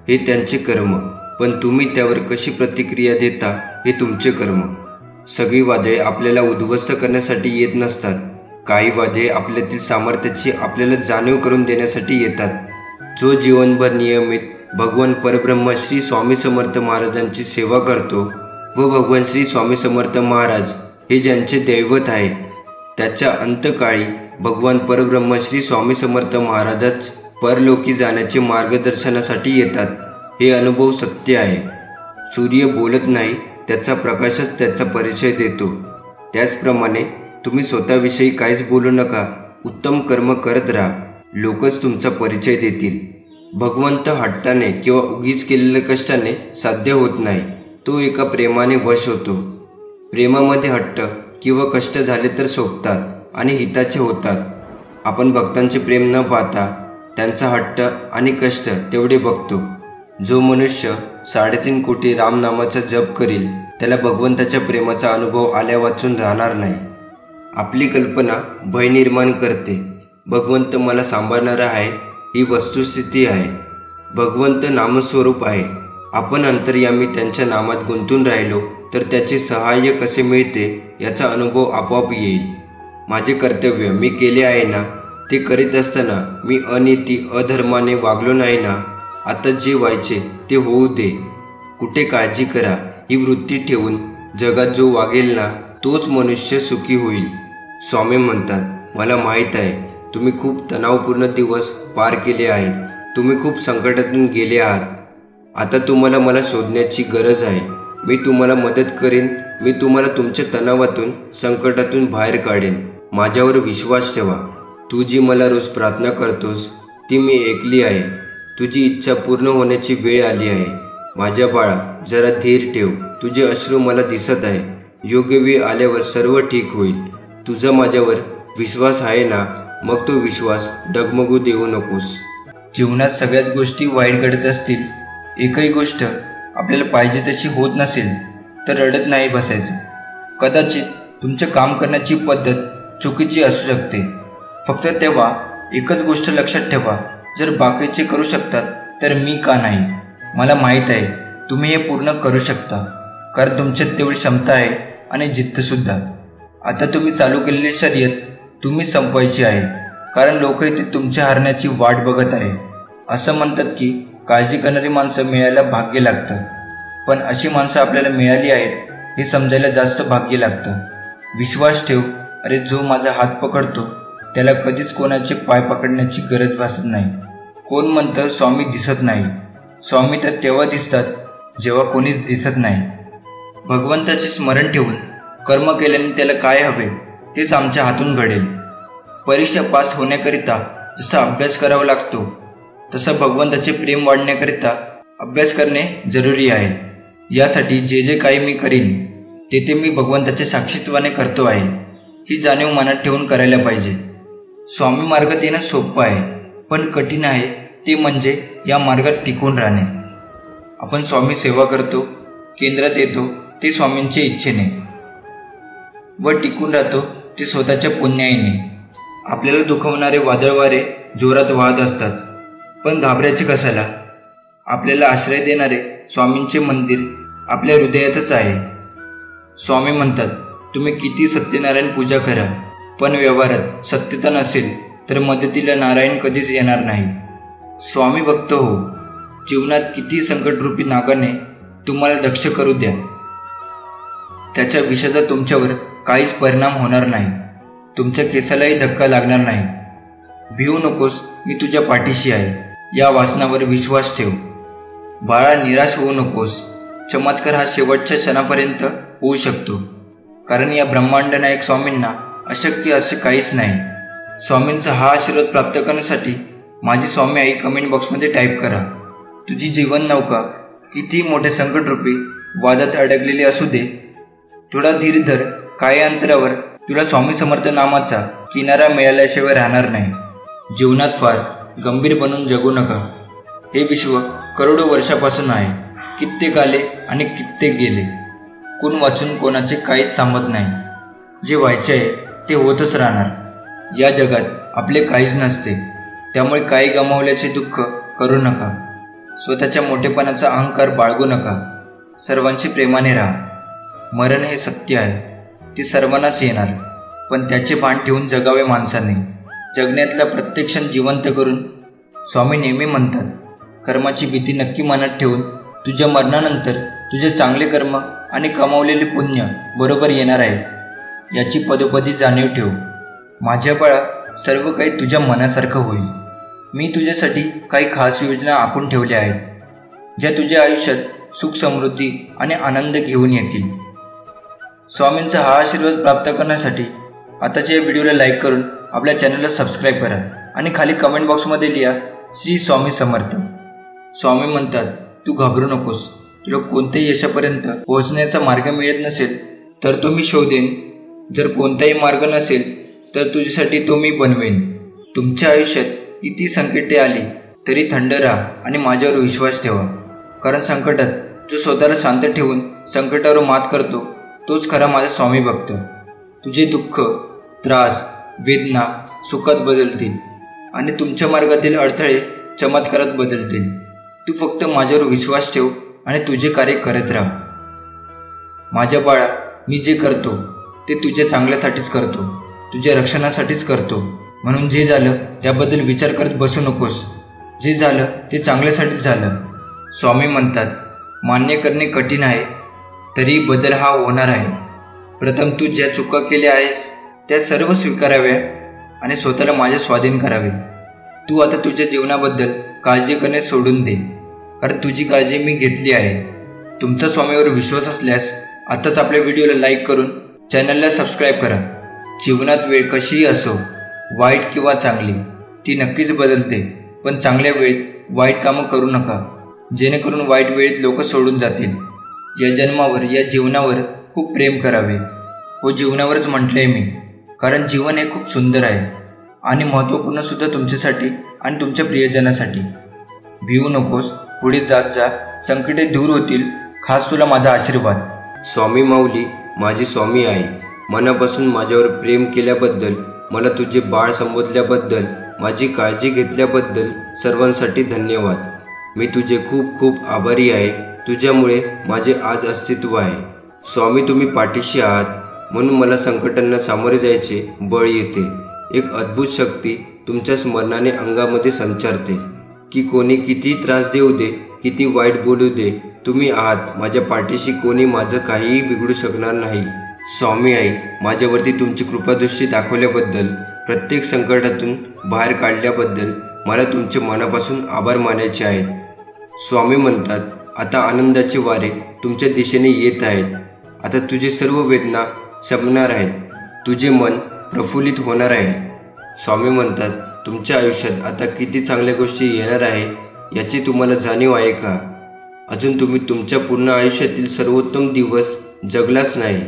C: हे त्यांचे कर्म, पण तुम्ही त्यावर कशी प्रतिक्रिया देता हे तुमचे कर्म. सगळी वादळे आपल्याला उद्ध्वस्त करण्यासाठी येत नसतात. काही वादळे आपल्यातील सामर्थ्याची आपल्याला जाणीव करून देण्यासाठी येतात. जो जीवनभर नियमित भगवान परब्रह्म श्री स्वामी समर्थ महाराजांची सेवा करतो व भगवान श्री स्वामी समर्थ महाराज हे ज्यांचे दैवत आहे, त्याच्या अंतकाळी भगवान परब्रह्म श्री स्वामी समर्थ महाराजच परलोकी जाण्याचे मार्गदर्शनासाठी येतात. हे अनुभव सत्य आहे. सूर्य बोलत नाही, त्याचा प्रकाशच त्याचा परिचय देतो. त्याचप्रमाणे तुम्ही स्वतःविषयी काहीच बोलू नका. उत्तम कर्म करत राहा. लोकच तुमचा परिचय देतील. भगवंत हट्टाने किंवा उगीच केलेल्या कष्टाने साध्य होत नाही. तो एका प्रेमाने वश होतो. प्रेमामध्ये हट्ट किंवा कष्ट झाले तर शोभतात आणि हिताचे होतात. आपण भक्तांचे प्रेम न पाहता त्यांचा हट्ट आणि कष्ट तेवढे बघतो. जो मनुष्य 3.5 कोटी रामनामाचा जप करील त्याला भगवंताच्या प्रेमाचा अनुभव आल्या वाचून राहणार नाही. आपली कल्पना भय निर्माण करते. भगवंत मला सांभाळणारा आहे ही वस्तुस्थिती आहे. भगवंत नामस्वरूप आहे. आपण अंतर्यामी त्यांच्या नामात गुंतून राहिलो तर त्याचे सहाय्य कसे मिळते याचा अनुभव आपोआप येईल. माझे कर्तव्य मी केले आहे ना, ते करीत असताना मी अनीती अधर्माने वागलो नाही ना. आता जे व्हायचे ते होऊ दे. कुठे काळजी करा ही वृत्ती ठेवून जगात जो वागेल ना, तोच मनुष्य सुखी होईल. स्वामी म्हणतात, मला माहीत आहे तुम्ही खूप तणावपूर्ण दिवस पार केले आहेत. तुम्ही खूप संकटातून गेले आहात. आता तुम्हाला मला शोधण्याची गरज आहे. मी तुम्हाला मदत करेन. मी तुम्हाला तुमच्या तणावातून संकटातून बाहेर काढेन. माझ्यावर विश्वास ठेवा. तू जी मला रोज प्रार्थना करतोस ती मी ऐकली आहे. तुझी इच्छा पूर्ण होण्याची वेळ आली आहे. माझ्या बाळा, जरा धीर ठेव. तुझे अश्रू मला दिसत आहे. योग्य वेळ आल्यावर सर्व ठीक होईल. तुझा माझ्यावर विश्वास आहे ना, मग तो विश्वास डगमगू देऊ नकोस.
B: जीवनात सगळ्याच गोष्टी वाईट घडत असतील, एकही गोष्ट आपल्याला पाहिजे तशी होत नसेल तर रडत नाही बसायचं. कदाचित तुमचं काम करण्याची पद्धत चुकीची असू शकते. फक्त तेव्हा एकच गोष्ट लक्षात ठेवा, जर बाकीचे करू शकतात तर मी का नाही. मला माहीत आहे तुम्ही हे पूर्ण करू शकता, कारण तुमच्यात तेवढी क्षमता आहे आणि जिद्दसुद्धा. आता तुम्ही चालू केलेली शर्यत तुम्ही संपवायची आहे, कारण लोक इथे तुमच्या हारण्याची वाट बघत आहे. असं म्हणतात की काळजी करणारी माणसं मिळायला भाग्य लागतं, पण अशी माणसं आपल्याला मिळाली आहेत हे समजायला जास्त भाग्य लागतं. विश्वास ठेव. अरे, जो माझा हात पकडतो त्याला कधीच कोणाचे पाय पकडण्याची गरज भासत नाही. कोण म्हणतं स्वामी दिसत नाही? स्वामी तर तेव्हा दिसतात जेव्हा कोणीच दिसत नाही. भगवंताचे स्मरण ठेवून कर्म केल्याने त्याला काय हवे तेच आमच्या हातून घडेल. परीक्षा पास होण्याकरिता जसा अभ्यास करावा लागतो तसं भगवंताचे प्रेम वाढण्याकरिता अभ्यास करणे जरुरी आहे. यासाठी जे जे काही मी करीन ते मी भगवंताच्या साक्षीत्वाने करतो आहे ही जाणीव मनात ठेवून करायला पाहिजे. स्वामी मार्गात येणं सोपं आहे, पण कठीण आहे ते म्हणजे या मार्गात टिकून राहणे. आपण स्वामी सेवा करतो, केंद्रात येतो ते स्वामींच्या इच्छेने व टिकून राहतो ते स्वतःच्या पुण्याईने. आपल्याला दुखवणारे वादळवारे जोरात वाहत असतात, पण घाबरायचे कशाला? आपल्याला आश्रय देणारे स्वामींचे मंदिर आपल्या हृदयातच आहे. स्वामी म्हणतात, तुम्ही किती सत्यनारायण पूजा करा, पण व्यवहारात सत्यता नसेल तर मदतीला नारायण कधीच येणार नाही. स्वामी भक्त हो. जीवनात किती संकटरूपी नागाने तुम्हाला दक्ष करू द्या, त्याच्या विषाचा तुमच्यावर काहीच परिणाम होणार नाही. तुमच्या केसालाही धक्का लागणार नाही. भिवू नकोस, मी तुझ्या पाठीशी आहे. या वाचनावर विश्वास ठेव. बाळा, निराश होऊ नकोस. चमत्कार हा शेवटच्या क्षणापर्यंत होऊ शकतो, कारण या ब्रह्मांड नायक स्वामींना अशक्य असे काहीच नाही. स्वामींचा हा आशीर्वाद प्राप्त करण्यासाठी माझी स्वामी आई कमेंट बॉक्समध्ये टाईप करा. तुझी जीवन नौका किती मोठ्या संकटरूपी वादात अडकलेली असू दे, थोडा धीर धर. काही अंतरावर तुला स्वामी समर्थ नामाचा किनारा मिळाल्याशिवाय राहणार नाही. जीवनात फार गंभीर बनून जगू नका. हे विश्व करोडो वर्षापासून आहे. कित्येक आले आणि कित्येक गेले. कोण वाचून कोणाचे काहीच थांबत नाही. जे व्हायचे आहे ते होतच राहणार. या जगात आपले काहीच नसते, त्यामुळे काही गमावल्याचे दुःख करू नका. स्वतःच्या मोठेपणाचा अहंकार बाळगू नका. सर्वांशी प्रेमाने राहा. मरण हे सत्य आहे, ते सर्वांनाच येणार, पण त्याचे भान ठेवून जगावे माणसाने. जगण्यातला प्रत्येक क्षण जिवंत करून. स्वामी नेहमी म्हणतात, कर्माची भीती नक्की मनात ठेवून तुझ्या मरणानंतर तुझे चांगले कर्म आणि कमावलेले पुण्य बरोबर येणार आहे, याची पदोपदी जाणीव ठेव. माझ्या बाळा, सर्व काही तुझ्या मनासारखं होईल. मी तुझ्यासाठी काही खास योजना आखून ठेवल्या आहेत, ज्या तुझ्या आयुष्यात सुख, समृद्धी आणि आनंद घेऊन येतील. स्वामींचा हा आशीर्वाद प्राप्त करण्यासाठी आताच्या या व्हिडिओला लाईक करून आपल्या चॅनलला सबस्क्राईब करा आणि खाली कमेंट बॉक्समध्ये लिहा श्री स्वामी समर्थ. स्वामी म्हणतात, तू घाबरू नकोस. तुला कोणत्याही यशापर्यंत पोहोचण्याचा मार्ग मिळत नसेल तर तो मी शोधेन. जर कोणताही मार्ग नसेल तर तुझ्यासाठी तो मी बनवेन. तुमच्या आयुष्यात किती संकटे आली तरी थंड राहा आणि माझ्यावर विश्वास ठेवा, कारण संकटात जो स्वतःला शांत ठेवून संकटावर मात करतो तोच खरा माझा स्वामी भक्त. तुझे दुःख, त्रास, वेदना सुखात बदलतील आणि तुमच्या मार्गातील अडथळे चमत्कारात बदलतील. तू फक्त माझ्यावर विश्वास ठेव आणि तुझे कार्य करत राहा. माझ्या बाळा, मी जे करतो ते तुझ्या चांगल्यासाठीच करतो. तुझ्या रक्षणासाठीच करतो. म्हणून जे झालं त्याबद्दल विचार करत बसू नकोस. जे झालं ते चांगल्यासाठीच झालं. स्वामी म्हणतात, मान्य करणे कठीण आहे, तरी बदल हा होणार आहे. प्रथम तू ज्या चुका केल्या आहेस त्या सर्व स्वीकाराव्या आणि स्वतःला माझ्या स्वाधीन करावे. तू आता तुझ्या जीवनाबद्दल काळजी करणे सोडून दे, कारण तुझी काळजी मी घेतली आहे. तुमचा स्वामीवर विश्वास असल्यास आताच आपल्या व्हिडिओला लाईक करून चॅनलला सबस्क्राईब करा. जीवनात वेळ कशीही असो, वाईट किंवा चांगली, ती नक्कीच बदलते. पण चांगल्या वेळेत वाईट कामं करू नका, जेणेकरून वाईट वेळेत लोक सोडून जातील. या जन्मावर, या जीवनावर खूप प्रेम करावे. हो, जीवनावरच म्हटलंय मी, कारण जीवन हे खूप सुंदर आहे आणि महत्त्वपूर्ण सुद्धा तुमच्यासाठी आणि तुमच्या प्रियजनासाठी. भिवू नकोस, पुढे जात जा, संकटे दूर होतील. खास तुला माझा आशीर्वाद.
C: स्वामी माऊली, माझी स्वामी आई, मनापासून माझ्यावर प्रेम केल्याबद्दल, मला तुझे बाळ संबोधल्याबद्दल, माझी काळजी घेतल्याबद्दल सर्वांसाठी धन्यवाद. मी तुझे खूप खूप आभारी आहे. तुझ्यामुळे माझे आज अस्तित्व आहे. स्वामी, तुम्ही पाठीशी आहात म्हणून मला संकटांना सामोरे जायचे बळ येते. एक अद्भुत शक्ती तुमच्या स्मरणाने अंगामध्ये संचारते की कोणी किती त्रास देऊ दे, किती वाईट बोलू दे, तुम्ही आहात माझ्या पाठीशी. कोणी माझं काहीही बिघडू शकणार नाही. स्वामी आई, माझ्यावरती तुमची कृपादृष्टी दाखवल्याबद्दल, प्रत्येक संकटातून बाहेर काढल्याबद्दल मला तुमचे मनापासून आभार मानायचे आहेत. स्वामी म्हणतात, आता आनंदाचे वारे तुमच्या दिशेने येत आहेत. आता तुझे सर्व वेदना संपणार आहेत. तुझे मन प्रफुल्लित होणार आहे. स्वामी म्हणतात, तुमच्या आयुष्यात आता किती चांगल्या गोष्टी येणार आहे याची तुम्हाला जाणीव आहे का? अजून तुम्ही तुमच्या पूर्ण आयुष्यातील सर्वोत्तम दिवस जगलाच नाही.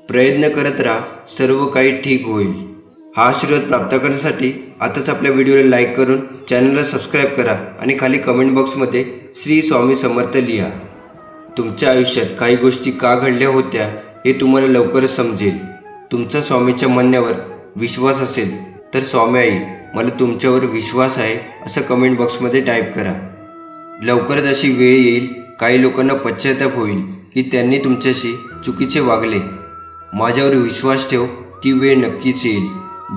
C: प्रयत्न करत राहा, सर्व काही ठीक होईल. हा आशीर्वाद प्राप्त करण्यासाठी आताच आपल्या व्हिडिओला लाईक करून चॅनलला सबस्क्राईब करा आणि खाली कमेंट बॉक्समध्ये श्री स्वामी समर्थ लिहा. तुमच्या आयुष्यात काही गोष्टी का घडल्या होत्या हे तुम्हाला लवकरच समजेल. तुमचा स्वामीच्या म्हणण्यावर विश्वास असेल तर स्वामी आई, मला तुमच्यावर विश्वास आहे असं कमेंट बॉक्समध्ये टाईप करा. लवकरच अशी वेळ येईल, काही लोकांना पश्चाताप होईल की त्यांनी तुमच्याशी चुकीचे वागले. माझ्यावर विश्वास ठेव, ती वेळ नक्कीच येईल.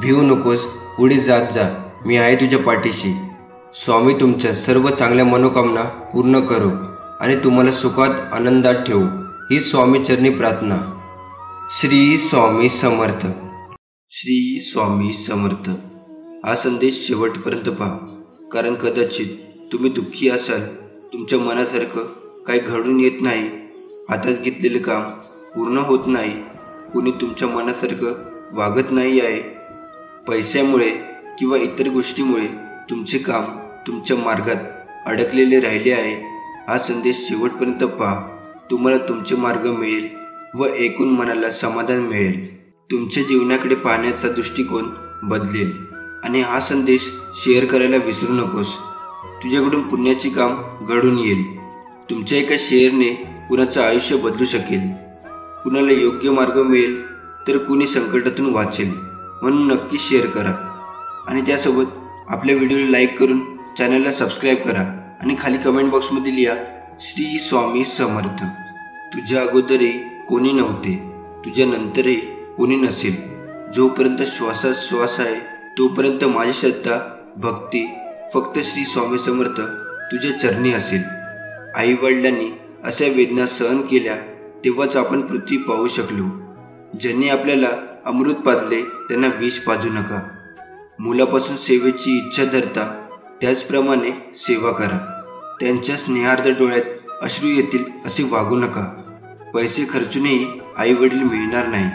C: भिवू नकोस, पुढे जात जा, मी आहे तुझ्या पाठीशी. स्वामी तुमच्या सर्व चांगल्या मनोकामना पूर्ण करो आणि तुम्हाला सुखात आनंदात ठेवू, ही स्वामी चरणी प्रार्थना. श्री स्वामी समर्थ.
A: श्री स्वामी समर्थ. हा संदेश शेवटपर्यंत पहा, कारण कदाचित तुम्ही दुःखी असाल. तुमच्या मनासारखं काही घडून येत नाही. हातात घेतलेलं काम पूर्ण होत नाही. कुणी तुमच्या मनासारखं वागत नाही आहे. पैशामुळे किंवा इतर गोष्टीमुळे तुमचे काम तुमच्या मार्गात अडकलेले राहिले आहे. हा संदेश शेवटपर्यंत पहा. तुम्हाला तुमचे मार्ग मिळेल व एकूण मनाला समाधान मिळेल. तुमच्या जीवनाकडे पाहण्याचा दृष्टिकोन बदलेल. आणि हा संदेश शेअर करायला विसरू नकोस. तुझ्याकडून पुण्याचे काम घडून येईल. तुमच्या एका शेअरने कुणाचं आयुष्य बदलू शकेल. कुणाला योग्य मार्ग मिळेल तर कुणी संकटातून वाचेल. म्हणून नक्की शेअर करा आणि त्यासोबत आपल्या व्हिडिओला लाईक करून चॅनलला सबस्क्राईब करा आणि खाली कमेंट बॉक्समध्ये लिहा, श्री स्वामी समर्थ. तुझ्या अगोदरही कोणी नव्हते, तुझ्या नंतरही कोणी नसेल. जोपर्यंत श्वासात श्वास आहे तोपर्यंत माझी श्रद्धा, भक्ती फक्त श्री स्वामी समर्थ तुझ्या चरणी असेल. आई वडिलांनी अशा वेदना सहन केल्या तेव्हाच आपण पृथ्वी पाहू शकलो. ज्यांनी आपल्याला अमृत पाजले त्यांना विष पाजू नका. मुलापासून सेवेची इच्छा धरता त्याचप्रमाणे सेवा करा. त्यांच्या स्नेहार्द डोळ्यात अश्रू येतील असे वागू नका. पैसे खर्चूनही आई वडील मिळणार नाही.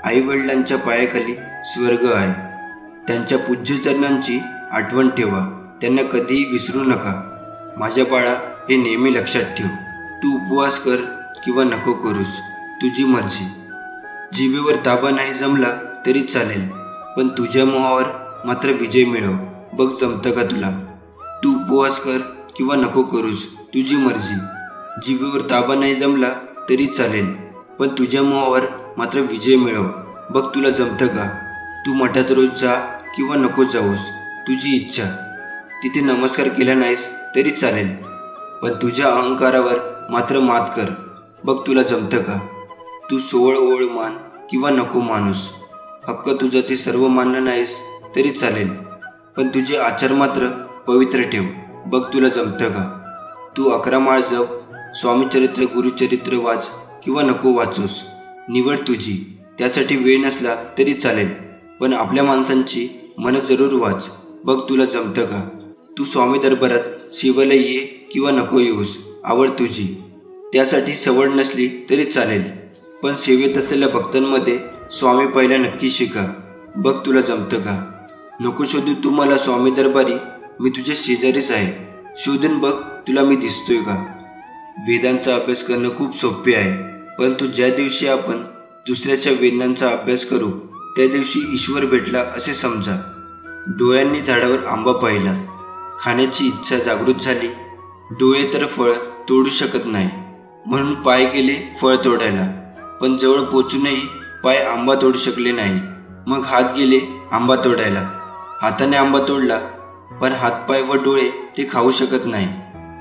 A: आई वडिलांच्या पायाखाली स्वर्ग आहे. त्यांच्या पूज्य चरणांची आठवण ठेवा. त्यांना कधीही विसरू नका. माझ्या बाळा, हे नेहमी लक्षात ठेव. तू उपवास कर किंवा नको करूस, तुझी मर्जी. जिभेवर ताबा नाही जमला तरी चालेल, पण तुझ्या मोहावर मात्र विजय मिळव. बघ जमतं का तुला? तू उपवास कर किंवा नको करूस, तुझी मर्जी. जिभेवर ताबा नाही जमला तरी चालेल, पण तुझ्या मोहावर मात्र विजय मिळव. बघ तुला जमतं का? तू मठात रोज जा किंवा नको जाऊस, तुझी इच्छा. तिथे नमस्कार केला नाहीस तरी चालेल, पण तुझ्या अहंकारावर मात्र मात कर. बघ तुला जमतं का? तू सोळ ओळ मान किंवा नको माणूस, हक्क तुझा ते सर्व मानलं नाहीस तरी चालेल, पण तुझे आचार मात्र पवित्र ठेव. बघ तुला जमतं का? तू 11 माळ जप, स्वामीचरित्र गुरुचरित्र वाच किंवा नको वाचूस, निवड तुझी. त्यासाठी वेळ नसला तरी चालेल, पण आपल्या माणसांची मन जरूर वाच. बघ तुला जमतं का? तू स्वामी दरबारात सेवेला ये किंवा नको येऊस, आवड तुझी. त्यासाठी सवड नसली तरी चालेल, पण सेवेत असलेल्या भक्तांमध्ये स्वामी पहिला नक्की शिका. बघ तुला जमतं का? नको शोधू तू मला स्वामी दरबारी, मी तुझ्या शेजारीच आहे. शोधून बघ तुला मी दिसतोय का? वेदांचा अभ्यास करणं खूप सोपे आहे, परंतु ज्या दिवशी आपण दुसऱ्याच्या वेदांचा अभ्यास करू त्या दिवशी ईश्वर भेटला असे समजा. डोळ्यांनी झाडावर आंबा पाहिला, खाण्याची इच्छा जागृत झाली. डोळे तर फळ तोडू शकत नाही, म्हणून पाय गेले फळ तोडायला, पण जवळ पोचूनही पाय आंबा तोडू शकले नाही. मग हात गेले आंबा तोडायला, हाताने आंबा तोडला, पण हातपाय व डोळे ते खाऊ शकत नाही.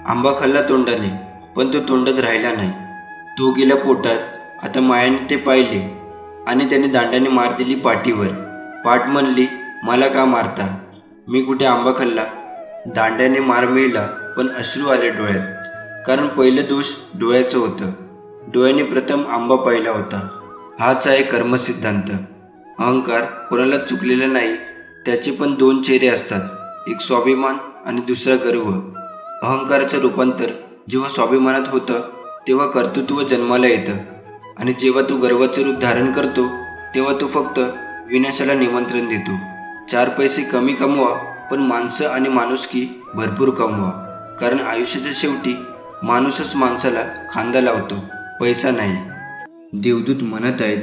A: आंबा खाल्ला तोंडाने, पण तो तोंडात राहिला नाही. तो गेला पोटात. आता मायाने ते पाहिले आणि त्याने दांड्याने मार दिली पाठीवर. पाठ म्हणली, मला का मारता? मी कुठे आंबा खाल्ला? दांड्याने मार मिळाला, पण अश्रू आले डोळ्यात, कारण पहिलं दोष डोळ्याचं होतं. डोळ्याने प्रथम आंबा पाहिला होता. हाच आहे कर्मसिद्धांत. अहंकार कोणाला चुकलेला नाही. त्याचे पण 2 चेहरे असतात, एक स्वाभिमान आणि दुसरा गर्व. अहंकाराचं रूपांतर जेव्हा स्वाभिमानात होतं तेव्हा कर्तृत्व जन्माला येतं, आणि जेव्हा तो गर्वाचं रूप धारण करतो तेव्हा तो फक्त विनाशाला निमंत्रण देतो. 4 पैसे कमी कमवा, पण माणसं आणि माणुसकी भरपूर कमवा, कारण आयुष्याच्या शेवटी माणूसच माणसाला खांदा लावतो, पैसा नाही.
B: देवदूत म्हणत आहेत,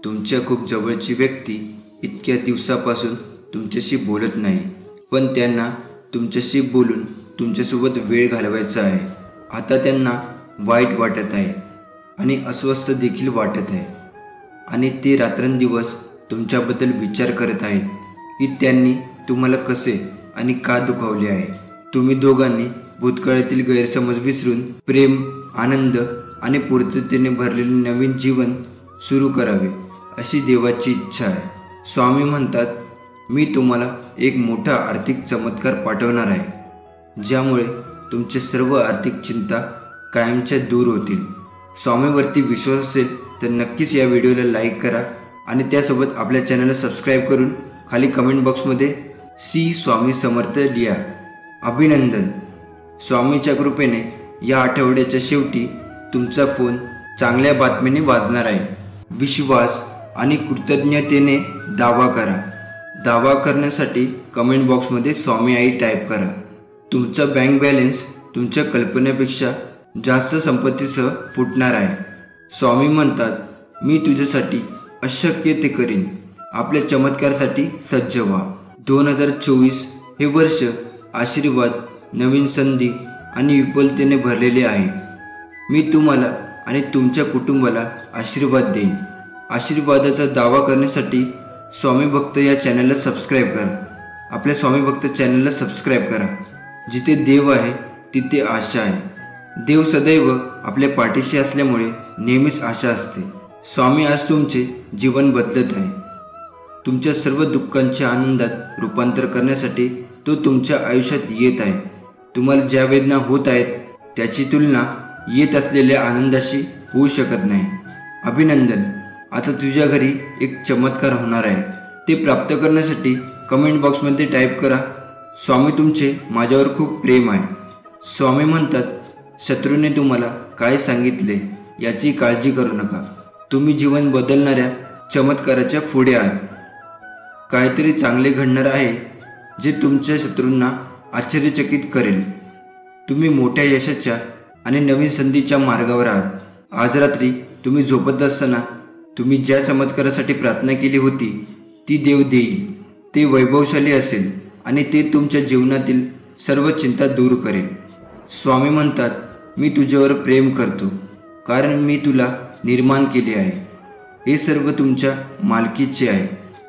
B: तुमच्या खूप जवळची व्यक्ती इतक्या दिवसापासून तुमच्याशी बोलत नाही, पण त्यांना तुमच्याशी बोलून तुमच्यासोबत वेळ घालवायचा आहे. आता त्यांना वाईट वाटत आहे आणि अस्वस्थ देखील वाटत आहे, आणि ते रात्रंदिवस तुमच्याबद्दल विचार करत आहेत की त्यांनी तुम्हाला कसे आणि का दुखावले आहे. तुम्ही दोघांनी भूतकाळातील गैरसमज विसरून प्रेम, आनंद आणि पूर्ततेने भरलेले नवीन जीवन सुरू करावे अशी देवाची इच्छा आहे. स्वामी म्हणतात, मी तुम्हाला एक मोठा आर्थिक चमत्कार पाठवणार आहे, ज्यामुळे तुमचे सर्व आर्थिक चिंता कायमच्या दूर होतील. स्वामीवरती विश्वास असेल तर नक्कीच या व्हिडिओला लाईक करा आणि त्यासोबत आपल्या चॅनलला सबस्क्राईब करून खाली कमेंट बॉक्समध्ये श्री स्वामी समर्थ लिहा. अभिनंदन. स्वामीच्या कृपेने या आठवड्याच्या शेवटी तुमचा फोन चांगल्या बातमीने वाजणार आहे. विश्वास आणि कृतज्ञतेने दावा करा. दावा करण्यासाठी कमेंट बॉक्समध्ये स्वामी आई टाईप करा. तुमचा बँक बॅलन्स तुमच्या कल्पनेपेक्षा जास्त संपत्तीसह फुटणार आहे. स्वामी म्हणतात, मी तुझ्यासाठी अशक्य ते करीन. आपल्या चमत्कारासाठी सज्ज व्हा. 2024 हे वर्ष आशीर्वाद, नवीन संधी आणि विपुलतेने भरलेले आहे. मी तुम्हाला आणि तुमच्या कुटुंबाला आशीर्वाद देईन. आशीर्वादाचा दावा करण्यासाठी स्वामी भक्त या चॅनलला सबस्क्राईब करा. आपल्या स्वामी भक्त चॅनलला सबस्क्राईब करा. जिथे देव आहे तिथे आशा आहे. देव सदैव आपल्या पाठीशी असल्यामुळे नेहमीच आशा असते. स्वामी आज तुमचे जीवन बदलत आहे. तुमच्या सर्व दुःखांच्या आनंदात रूपांतर करण्यासाठी तो तुमच्या आयुष्यात येत आहे. तुम्हाला ज्या वेदना होत आहेत त्याची तुलना येत असलेल्या आनंदाशी होऊ शकत नाही. अभिनंदन. आता तुझ्या घरी एक चमत्कार होणार आहे. ते प्राप्त करण्यासाठी कमेंट बॉक्समध्ये टाईप करा, स्वामी तुमचे माझ्यावर खूप प्रेम आहे. स्वामी म्हणतात, शत्रूने तुम्हाला काय सांगितले याची काळजी करू नका. तुम्ही जीवन बदलणाऱ्या चमत्काराच्या पुढे आहात. काहीतरी चांगले घडणार आहे जे तुमच्या शत्रूंना आश्चर्यचकित करेल. तुम्ही मोठ्या यशाच्या आणि नवीन संधीच्या मार्गावर आहात. आज रात्री तुम्ही झोपत असताना तुम्ही ज्या चमत्कारासाठी प्रार्थना केली होती ती देव देईल. ते वैभवशाली असेल आणि ते तुमच्या जीवनातील सर्व चिंता दूर करेल. स्वामी म्हणतात, मी तुझ्यावर प्रेम करतो, कारण मी तुला निर्माण केले आहे. हे सर्व तुमच्या मालकीचे आहे,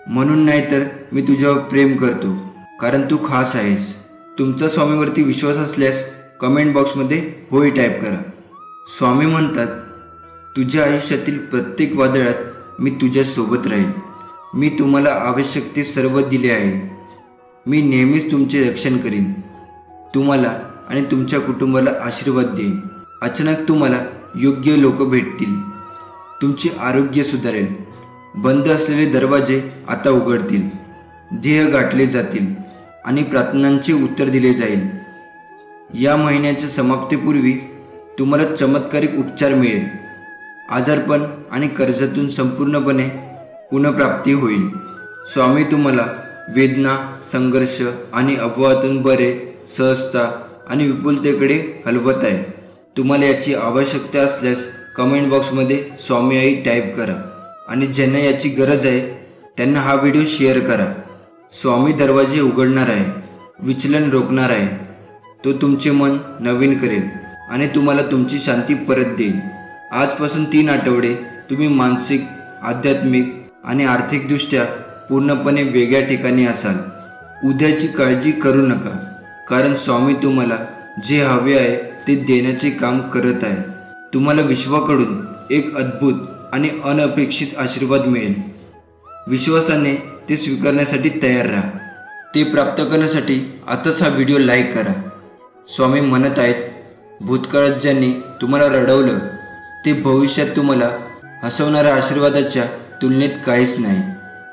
B: म्हणून नाही तर मी तुझ्यावर प्रेम करतो, कारण तू खास आहेस. तुमचा स्वामीवरती विश्वास असल्यास कमेंट बॉक्समध्ये होय टाईप करा. स्वामी म्हणतात, तुझ्या आयुष्यातील प्रत्येक वादळात मी तुझ्या सोबत राहील. मी तुम्हाला आवश्यक ते सर्व दिले आहे. मी नेहमीच तुमचे रक्षण करीन. तुम्हाला आणि तुमच्या कुटुंबाला आशीर्वाद देईन. अचानक तुम्हाला योग्य लोक भेटतील. तुमचे आरोग्य सुधारेल. बंद असलेले दरवाजे आता उघडतील. ध्येय गाठले जातील आणि प्रार्थनांचे उत्तर दिले जाईल. या महिन्याच्या समाप्तीपूर्वी तुम्हाला चमत्कारिक उपचार मिळेल. आजारपण आणि कर्जातून संपूर्णपणे पुनर्प्राप्ती होईल. स्वामी तुम्हाला वेदना, संघर्ष आणि अपवादातून बरे, सहजता आणि विपुलतेकडे हलवत आहे. तुम्हाला याची आवश्यकता असल्यास कमेंट बॉक्समध्ये स्वामी आई टाईप करा आणि ज्यांना याची गरज आहे त्यांना हा व्हिडिओ शेअर करा. स्वामी दरवाजे उघडणार आहे, विचलन रोखणार आहे. तो तुमचे मन नवीन करेल आणि तुम्हाला तुमची शांती परत देईल. आजपासून 3 आठवडे तुम्ही मानसिक, आध्यात्मिक आणि आर्थिकदृष्ट्या पूर्णपणे वेगळ्या ठिकाणी असाल. उद्याची काळजी करू नका, कारण स्वामी तुम्हाला जे हवे आहे ते देण्याचे काम करत आहे. तुम्हाला विश्वाकडून एक अद्भुत आणि अनपेक्षित आशीर्वाद मिळेल. विश्वासाने ते स्वीकारण्यासाठी तयार राहा. ते प्राप्त करण्यासाठी आताच हा व्हिडिओ लाईक करा. स्वामी म्हणत आहेत, भूतकाळात ज्यांनी तुम्हाला रडवलं ते भविष्यात तुम्हाला हसवणाऱ्या आशीर्वादाच्या तुलनेत काहीच नाही.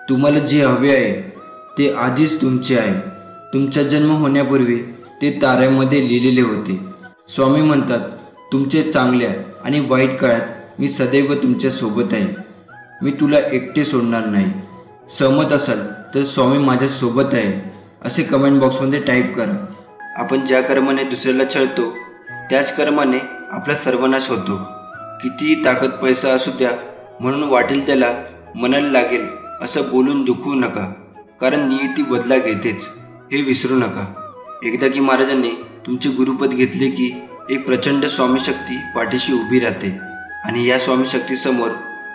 B: तुम्हाला जे हवे आहे ते आधीच तुमचे आहे. तुमचा जन्म होण्यापूर्वी ते ताऱ्यामध्ये लिहिलेले होते. स्वामी म्हणतात, तुमच्या चांगल्या आणि वाईट काळात मी सदैव तुमच्या सोबत आहे. मी तुला एकटे सोडणार नाही. सहमत असाल तर स्वामी माझ्या सोबत आहे असे कमेंट बॉक्समध्ये टाईप करा. आपण ज्या कर्माने दुसऱ्याला छळतो त्याच कर्माने आपला सर्वनाश होतो. कितीही ताकद पैसा असू द्या म्हणून वाटेल त्याला म्हणायला लागेल असं बोलून दुखवू नका, कारण नियती बदला घेतेच हे विसरू नका. एकदा की महाराजांनी तुमचे गुरुपद घेतले की एक प्रचंड स्वामी शक्ती पाठीशी उभी राहते आणि या स्वामी शक्तीसमोर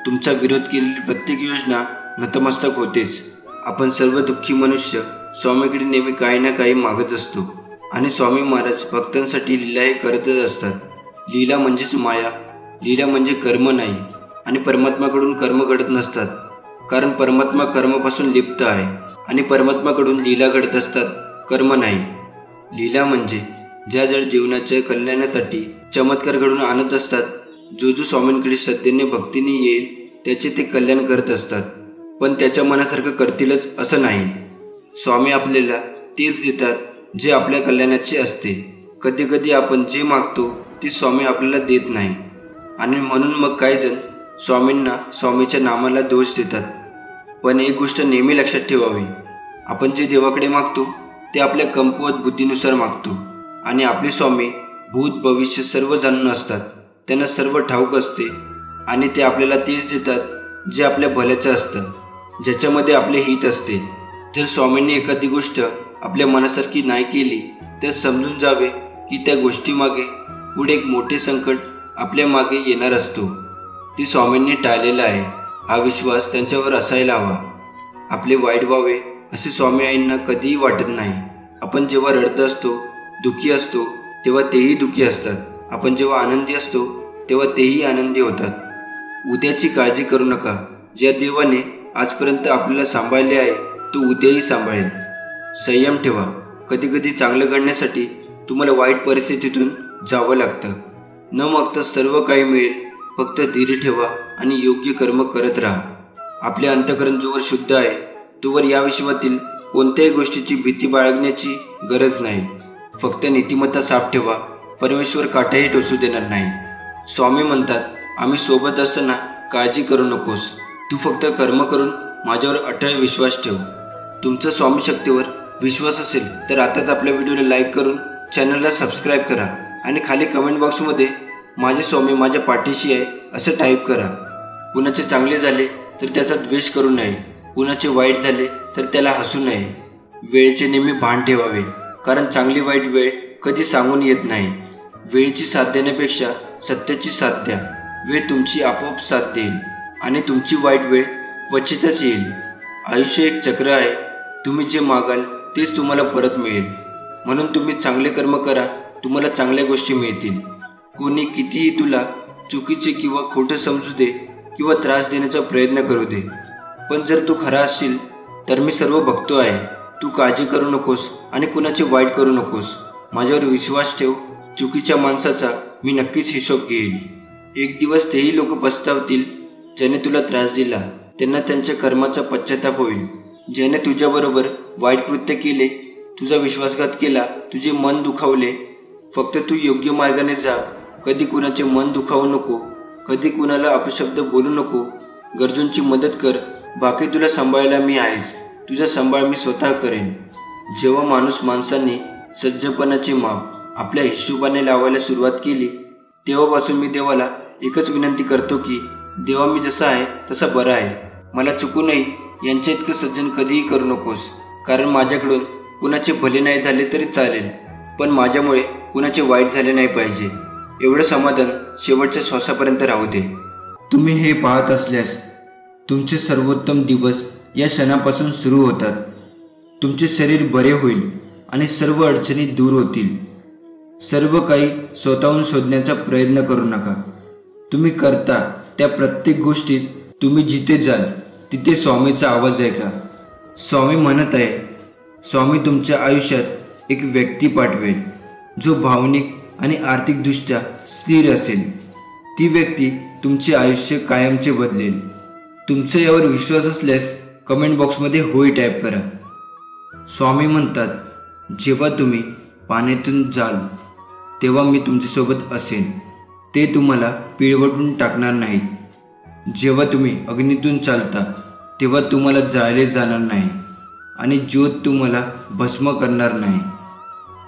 B: तुमचा विरोध केलेली प्रत्येक योजना नतमस्तक होतेच. आपण सर्व दुःखी मनुष्य स्वामीकडे नेहमी काही ना काही मागत असतो आणि स्वामी महाराज भक्तांसाठी लीलाही करतच असतात. लीला म्हणजेच माया. लीला म्हणजे कर्म नाही आणि परमात्माकडून कर्म घडत नसतात, कारण परमात्मा कर्मापासून लिप्त आहे आणि परमात्माकडून लीला घडत असतात, कर्म नाही. लीला म्हणजे ज्या जड जीवनाच्या कल्याणासाठी चमत्कार घडून आणत असतात. जो स्वामींकडे श्रद्धेने भक्तीने येईल त्याचे ते कल्याण करत असतात, पण त्याच्या मनासारखं करतीलच असं नाही. स्वामी आपल्याला तेच देतात जे आपल्या कल्याणाचे असते. कधी कधी आपण जे मागतो ते स्वामी आपल्याला देत नाही आणि म्हणून मग काही जण स्वामींना स्वामीच्या नामाला दोष देतात. पण एक गोष्ट नेहमी लक्षात ठेवावी, आपण जे देवाकडे मागतो ते आपल्या कमकुवत बुद्धीनुसार मागतो आणि आपले स्वामी भूत भविष्य सर्व जाणून असतात. त्यांना सर्व ठाऊक असते आणि ते आपल्याला तेच देतात जे आपल्या भल्याचं असतं, ज्याच्यामध्ये आपले हित असते. जर स्वामींनी एखादी गोष्ट आपल्या मनासारखी नाही केली तर समजून जावे की त्या गोष्टीमागे पुढे एक मोठे संकट आपल्या मागे येणार असतो. ती स्वामींनी टाळलेला आहे हा विश्वास त्यांच्यावर असायला हवा. आपले वाईट व्हावे असे स्वामी आईंना कधीही वाटत नाही. आपण जेव्हा रडत असतो, दुःखी असतो तेव्हा तेही दुःखी असतात. आपण जेव्हा आनंदी असतो तेव्हा तेही आनंदी होतात. उद्याची काळजी करू नका. ज्या देवाने आजपर्यंत आपल्याला सांभाळले आहे तो उद्याही सांभाळेल. संयम ठेवा. कधी कधी चांगलं घडण्यासाठी तुम्हाला वाईट परिस्थितीतून जावं लागतं. न मागता सर्व काही मिळेल. फक्त धीर ठेवा आणि योग्य कर्म करत राहा. आपले अंतःकरण जोवर शुद्ध आहे तोवर या विश्वातील कोणत्याही गोष्टीची भीती बाळगण्याची गरज नाही. फक्त नीतिमत्ता साफ ठेवा. परमेश्वर काठाही टोचू देणार नाही. स्वामी म्हणतात, आम्ही सोबत असताना काळजी करू नकोस. तू फक्त कर्म करून माझ्यावर अटळ विश्वास ठेव. तुमचा स्वामी शक्तीवर विश्वास असेल तर आताच आपल्या व्हिडिओला लाईक करून चॅनलला सबस्क्राईब करा आणि खाली कमेंट बॉक्समध्ये माझे स्वामी माझ्या पाठीशी आहे असं टाईप करा. कुणाचे चांगले झाले तर त्याचा द्वेष करू नये. कुणाचे वाईट झाले तर त्याला हसू नये. वेळेचे नेहमी भान ठेवावे, कारण चांगली वाईट वेळ कधी सांगून येत नाही. वेळेची साथ देण्यापेक्षा सत्याची साथ द्या. वेळ तुमची आपोआप साथ देईल आणि तुमची वाईट वेळ क्वचितच येईल. आयुष्य एक चक्र आहे. तुम्ही जे मागाल तेच तुम्हाला परत मिळेल. म्हणून तुम्ही चांगले कर्म करा, तुम्हाला चांगल्या गोष्टी मिळतील. कोणी कितीही तुला चुकीचे किंवा खोटं समजू दे किंवा त्रास देण्याचा प्रयत्न करू दे,
A: पण जर तू खरा असशील तर मी सर्व बघतो आहे. तू काळजी करू नकोस आणि कुणाचे वाईट करू नकोस. माझ्यावर विश्वास ठेव. चुकीच्या माणसाचा मी नक्कीच हिशोब घेईन. एक दिवस तेही लोक पस्तावतील ज्याने तुला त्रास दिला. त्यांना त्यांच्या कर्माचा पश्चाताप होईल. ज्याने तुझ्याबरोबर वाईट कृत्य केले, तुझा विश्वासघात केला, तुझे मन दुखावले. फक्त तू योग्य मार्गाने जा. कधी कुणाचे मन दुखावू नको. कधी कुणाला अपशब्द बोलू नको. गरजूंची मदत कर. बाकी तुला सांभाळायला मी आहेच. तुझा सांभाळ मी स्वतः करेन. जेव्हा माणसाने सज्जपणाचे माप आपल्या हिशोबाने लावायला सुरुवात केली, तेव्हापासून मी देवाला एकच विनंती करतो की देवा, मी जसा आहे तसा बरा आहे. मला चुकूनही यांच्या इतकं सज्जन कधीही करू नकोस. कारण माझ्याकडून कुणाचे भले नाही झाले तरी चालेल, पण माझ्यामुळे कुणाचे वाईट झाले नाही पाहिजे. एवढं समाधान शेवटच्या श्वासापर्यंत राहू दे.
B: तुम्ही हे पाहत असल्यास तुमचे सर्वोत्तम दिवस या क्षणापासून सुरू होतात. तुमचे शरीर बरे होईल आणि सर्व अडचणी दूर होतील. सर्व काही स्वतःहून शोधण्याचा प्रयत्न करू नका. तुम्ही करता त्या प्रत्येक गोष्टीत तुम्ही जिथे जाल तिथे स्वामीचा आवाज ऐका. स्वामी म्हणत आहे, स्वामी तुमच्या आयुष्यात एक व्यक्ती पाठवेल जो भावनिक आणि आर्थिकदृष्ट्या स्थिर असेल. ती व्यक्ती तुमचे आयुष्य कायमचे बदलेल. तुमचा यावर विश्वास असल्यास कमेंट बॉक्समध्ये होय टाईप करा. स्वामी म्हणतात, जेव्हा तुम्ही पाण्यातून जाल तेव्हा मी तुमच्यासोबत असेन. ते तुम्हाला पिळवटून टाकणार नाहीत. जेव्हा तुम्ही अग्नीतून चालता तेव्हा तुम्हाला जाळले जाणार नाही आणि ज्योत तुम्हाला भस्म करणार नाही.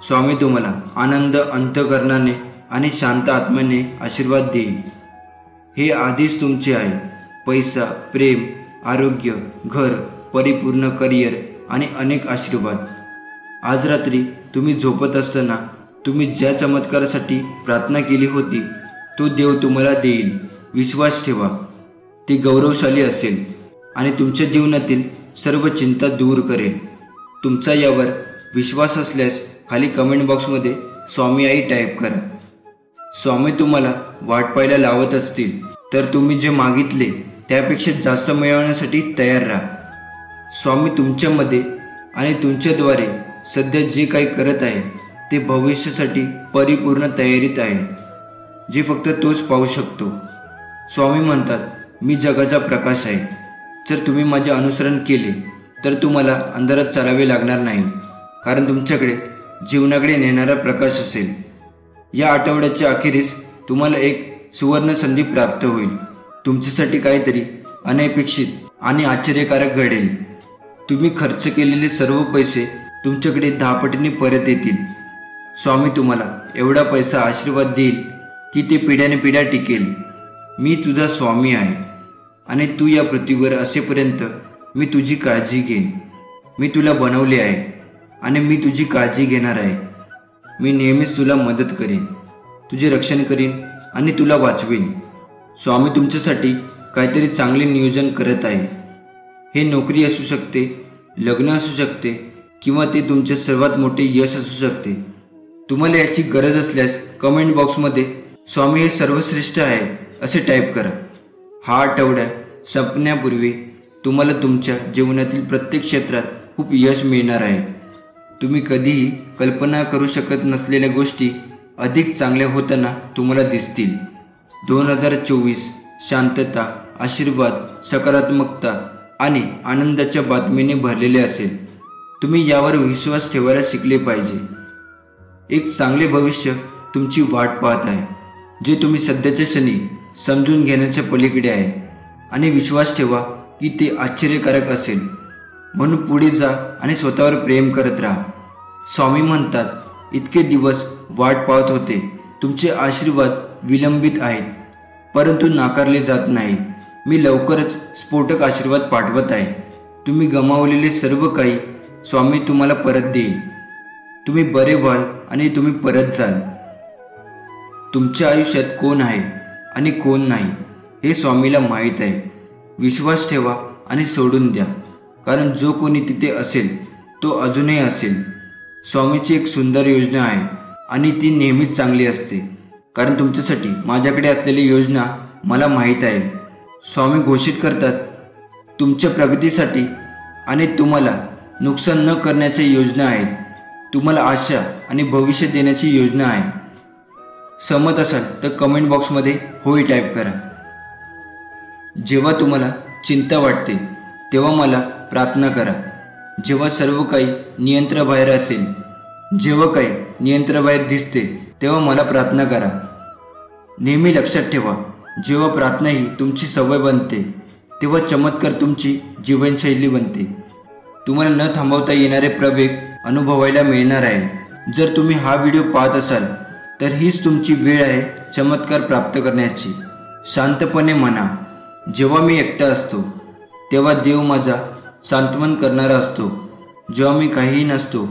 B: स्वामी तुम्हाला आनंद अंतःकरणाने आणि शांत आत्म्याने आशीर्वाद देईल. हे आधीच तुमचे आहे. पैसा, प्रेम, आरोग्य, घर, परिपूर्ण करिअर आणि अनेक आशीर्वाद. आज रात्री तुम्ही झोपत असताना तुम्ही ज्या चमत्कारासाठी प्रार्थना केली होती तो देव तुम्हाला देईल. विश्वास ठेवा. ते गौरवशाली असेल आणि तुमच्या जीवनातील सर्व चिंता दूर करेल. तुमचा यावर विश्वास असल्यास खाली कमेंट बॉक्समध्ये स्वामी आई टाईप करा. स्वामी तुम्हाला वाट पाहायला लावत असतील तर तुम्ही जे मागितले त्यापेक्षा जास्त मिळवण्यासाठी तयार राहा. स्वामी तुमच्यामध्ये आणि तुमच्याद्वारे सध्या जे काही करत आहे ते भविष्यासाठी परिपूर्ण तयारीत आहे, जे फक्त तोच पाहू शकतो. स्वामी म्हणतात, मी जगाचा प्रकाश आहे. जर तुम्ही माझे अनुसरण केले तर तुम्हाला अंधारात चालावे लागणार नाही, कारण तुमच्याकडे जीवनाकडे नेणारा प्रकाश असेल. या आठवड्याच्या अखेरीस तुम्हाला एक सुवर्ण संधी प्राप्त होईल. तुमच्यासाठी काहीतरी अनपेक्षित आणि आश्चर्यकारक घडेल. तुम्ही खर्च केलेले सर्व पैसे तुमच्याकडे 10 पटीने परत येतील. स्वामी तुम्हाला एवढा पैसा आशीर्वाद देईल की ते पिढ्याने पिढ्या टिकेल. मी तुझा स्वामी आहे आणि तू या पृथ्वीवर असेपर्यंत मी तुझी काळजी घेईन. मी तुला बनवले आहे आणि मी तुझी काळजी घेणार आहे. मी नेहमीच तुला मदत करीन, तुझे रक्षण करीन आणि तुला वाचवीन. स्वामी तुमच्यासाठी काहीतरी चांगले नियोजन करत आहे. हे नोकरी असू शकते, लग्न असू शकते किंवा ते तुमचे सर्वात मोठे यश असू शकते. तुम्हाला याची गरज असल्यास कमेंट बॉक्समध्ये स्वामी हे सर्वश्रेष्ठ आहे असे टाईप करा. हा आठवडा संपण्यापूर्वी तुम्हाला तुमच्या जीवनातील प्रत्येक क्षेत्रात खूप यश मिळणार आहे. तुम्ही कधीही कल्पना करू शकत नसलेल्या गोष्टी अधिक चांगल्या होताना तुम्हाला दिसतील. 2024 शांतता, आशीर्वाद, सकारात्मकता आणि आनंदाच्या बातमीने भरलेले असेल. तुम्ही यावर विश्वास ठेवायला शिकले पाहिजे. एक चांगले भविष्य तुमची वाट पाहत आहे, जे तुम्ही सध्याच्या क्षणी समजून घेण्याच्या पलीकडे आहे. आणि विश्वास ठेवा की ते आश्चर्यकारक असेल. म्हणून पुढे जा आणि स्वतःवर प्रेम करत राहा. स्वामी म्हणतात, इतके दिवस वाट पाहत होते. तुमचे आशीर्वाद विलंबित आहेत परंतु नाकारले जात नाही. मी लवकरच स्फोटक आशीर्वाद पाठवत आहे. तुम्ही गमावलेले सर्व काही स्वामी तुम्हाला परत देईल. तुम्ही बरे व्हाल आणि तुम्ही परत जाल. तुमच्या आयुष्यात कोण आहे आणि कोण नाही हे स्वामीला माहीत आहे. विश्वास ठेवा आणि सोडून द्या, कारण जो कोणी तिथे असेल तो अजूनही असेल. स्वामीची एक सुंदर योजना आहे आणि ती नेहमीच चांगली असते, कारण तुमच्यासाठी माझ्याकडे असलेली योजना मला माहीत आहे. स्वामी घोषित करतात, तुमच्या प्रगतीसाठी आणि तुम्हाला नुकसान न करण्याच्या योजना आहेत. तुम्हाला आशा आणि भविष्य देण्याची योजना आहे. सहमत असाल तर कमेंट बॉक्समध्ये होय टाईप करा. जेव्हा तुम्हाला चिंता वाटते तेव्हा मला प्रार्थना करा. जेव्हा सर्व काही नियंत्रणाबाहेर असेल, जेव्हा काही नियंत्रणाबाहेर दिसते तेव्हा मला प्रार्थना करा. नेहमी लक्षात ठेवा, जेव्हा प्रार्थना ही तुमची सवय बनते तेव्हा चमत्कार तुमची जीवनशैली बनते. तुम्हाला न थांबवता येणारे प्रवेग अनुभवायला मिळणार आहे. जर तुम्ही हा व्हिडिओ पाहत असाल तर हीच तुमची वेळ आहे चमत्कार प्राप्त करण्याची. शांतपणे म्हणा, जेव्हा मी एकटा असतो तेव्हा देव माझा सांत्वन करणारा असतो. जेव्हा मी काहीही नसतो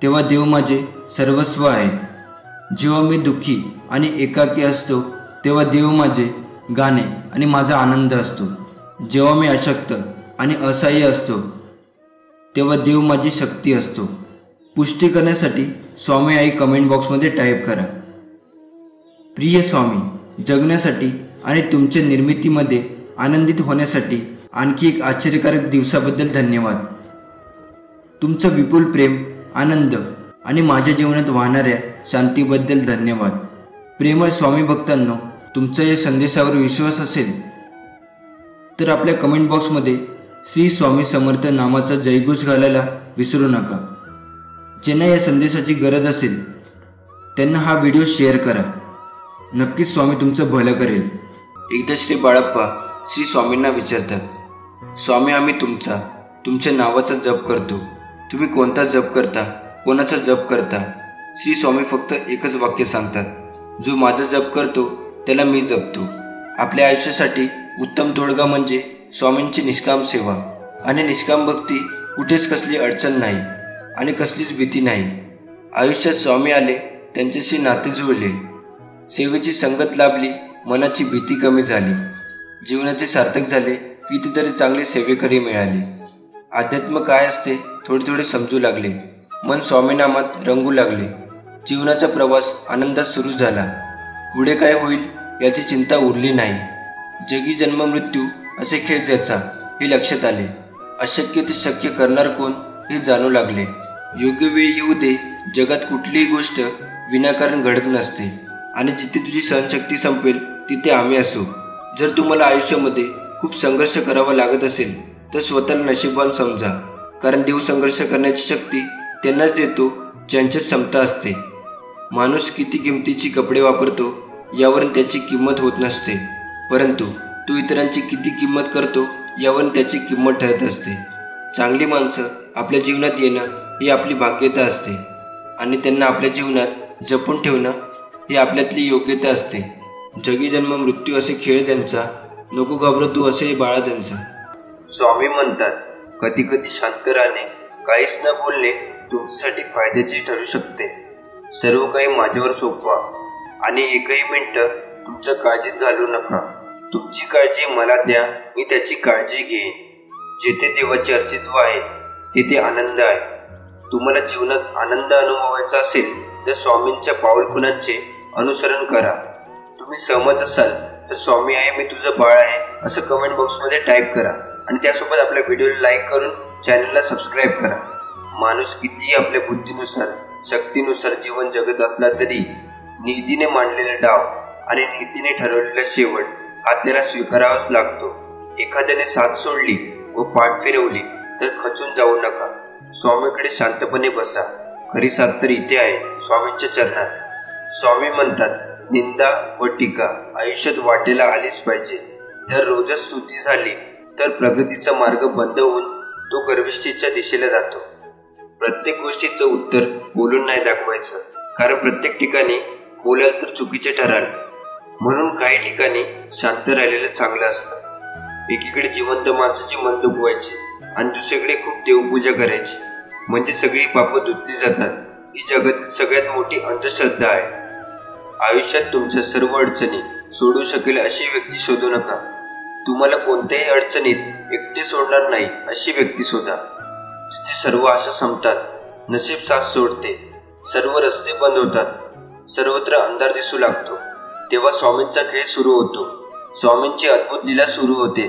B: तेव्हा देव माझे सर्वस्व आहे. जेव्हा मी दुःखी आणि एकाकी असतो तेव्हा देव माझे गाणे आणि माझा आनंद असतो. जेव्हा मी अशक्त आणि असहाय्य असतो तेव्हा देव माझी शक्ती असतो. पुष्टी करण्यासाठी स्वामी आई कमेंट बॉक्समध्ये टाईप करा. प्रिय स्वामी, जगण्यासाठी आणि तुमच्या निर्मितीमध्ये आनंदित होण्यासाठी आणखी एक आश्चर्यकारक दिवसाबद्दल धन्यवाद. तुमचं विपुल प्रेम, आनंद आणि माझ्या जीवनात वाहणाऱ्या शांतीबद्दल धन्यवाद. प्रेमळ स्वामी भक्तांनो, तुमचा या संदेशावर विश्वास असेल तर आपल्या कमेंट बॉक्समध्ये श्री स्वामी समर्थ नामाचा जयघोष घालायला विसरू नका. ज्यांना या संदेशाची गरज असेल त्यांना हा व्हिडिओ शेअर करा. नक्कीच स्वामी तुमचं भलं करेल.
A: एकदा श्री बाळप्पा श्री स्वामींना विचारतात, स्वामी, आम्ही तुमच्या नावाचा जप करतो. तुम्ही कोणता जप करता, कोणाचा जप करता? श्री स्वामी फक्त एकच वाक्य सांगतात, जो माझा जप करतो त्याला मी जपतो. आपल्या आयुष्यासाठी उत्तम तोडगा म्हणजे स्वामींची निष्काम सेवा आणि निष्काम भक्ती. कुठेच कसली अडचण नाही आणि कसलीच भीती नाही. आयुष्यात स्वामी आले, त्यांच्याशी नाते जुळले, सेवेची संगत लाभली, मनाची भीती कमी झाली, जीवनाचे सार्थक झाले, कितीतरी चांगले सेवेकरी मिळाले. अध्यात्म काय असते थोडे थोडे समजू लागले, मन स्वामीनामात रंगू लागले. जीवनाचा प्रवास आनंदात सुरू झाला. पुढे काय होईल याची चिंता उरली नाही. जगी जन्म मृत्यू असे खेळ ज्याचा हे लक्षात आले. अशक्य ते शक्य करणार कोण हे जाणू लागले. योग्य वेळ येऊ दे. जगात कुठलीही गोष्ट विनाकारण घडत नसते आणि जिथे तुझी सहनशक्ती संपेल तिथे आम्ही असू. जर तुम्हाला आयुष्यामध्ये खूप संघर्ष करावा लागत असेल तर स्वतःला नशीबवान समजा, कारण देव संघर्ष करण्याची शक्ती त्यांनाच देतो ज्यांच्यात क्षमता असते. माणूस किती किमतीची कपडे वापरतो यावरून त्याची किंमत होत नसते, परंतु तो इतरांची किती किंमत करतो यावरून त्याची किंमत ठरत असते. चांगली माणसं आपल्या जीवनात येणं ही आपली भाग्यता असते आणि त्यांना आपल्या जीवनात जपून ठेवणं ही आपल्यातली योग्यता असते. जगी जन्म मृत्यू असे खेळ त्यांचा, नको घाबरू तू असे बाळा त्यांचा.
C: स्वामी म्हणतात, कधी कधी शांत राहणे, काहीच न बोलणे तुमच्यासाठी फायद्याचे ठरू शकते. सर्व काही माझ्यावर सोपवा आणि एकही मिनिट तुमच्या काळजीत घालू नका. तुमची काळजी मला द्या, मी त्याची काळजी घेईन. जेथे देवाचे अस्तित्व आहे तेथे आनंद आहे. तुम्हाला जीवनात आनंद अनुभवायचा असेल तर स्वामींच्या पाऊलखुणांचे अनुसरण करा. तुम्ही सहमत असाल तर स्वामी आहे मी तुझं बाळ आहे असं कमेंट बॉक्समध्ये टाईप करा आणि त्यासोबत आपल्या व्हिडिओला लाईक करून चॅनलला सबस्क्राईब करा. माणूस कितीही आपल्या बुद्धीनुसार, शक्तीनुसार जीवन जगत असला तरी नीतीने मांडलेला डाव आणि नीतीने ठरवलेला शेवट हा त्याला स्वीकारावाच लागतो. एखाद्याने साथ सोडली व पाठ फिरवली तर खचून जाऊ नका. स्वामीकडे शांतपणे बसा. खरी साथ तर इथे आहे, स्वामींच्या चरणात. स्वामी म्हणतात, निंदा व टीका आयुष्यात वाटेला आलीच पाहिजे. जर रोजच स्तुती झाली तर प्रगतीचा मार्ग बंद होऊन तो गर्विष्ठीच्या दिशेला जातो. प्रत्येक गोष्टीचं उत्तर बोलून नाही दाखवायचं, कारण प्रत्येक ठिकाणी बोलाल तर चुकीचे ठराल. म्हणून काही ठिकाणी शांत राहिलेलं चांगलं असतं. एकीकडे जिवंत माणसाची मन दुखवायची आणि दुसरीकडे खूप देवपूजा करायची, म्हणजे सगळी पापं धुतली जातात. ही जगातील सगळ्यात मोठी अंधश्रद्धा आहे. आयुष्यात तुमच्या सर्व अडचणी सोडू शकेल अशी व्यक्ती शोधू नका. तुम्हाला कोणत्याही अडचणीत एकटे सोडणार नाही अशी व्यक्ती शोधा. जिथे सर्व आशा संपतात, नशीब साथ सोडते, सर्व रस्ते बंद होतात, सर्वत्र अंधार दिसू लागतो, तेव्हा स्वामींचा खेळ सुरू होतो. स्वामींची अद्भुत लीला सुरू होते.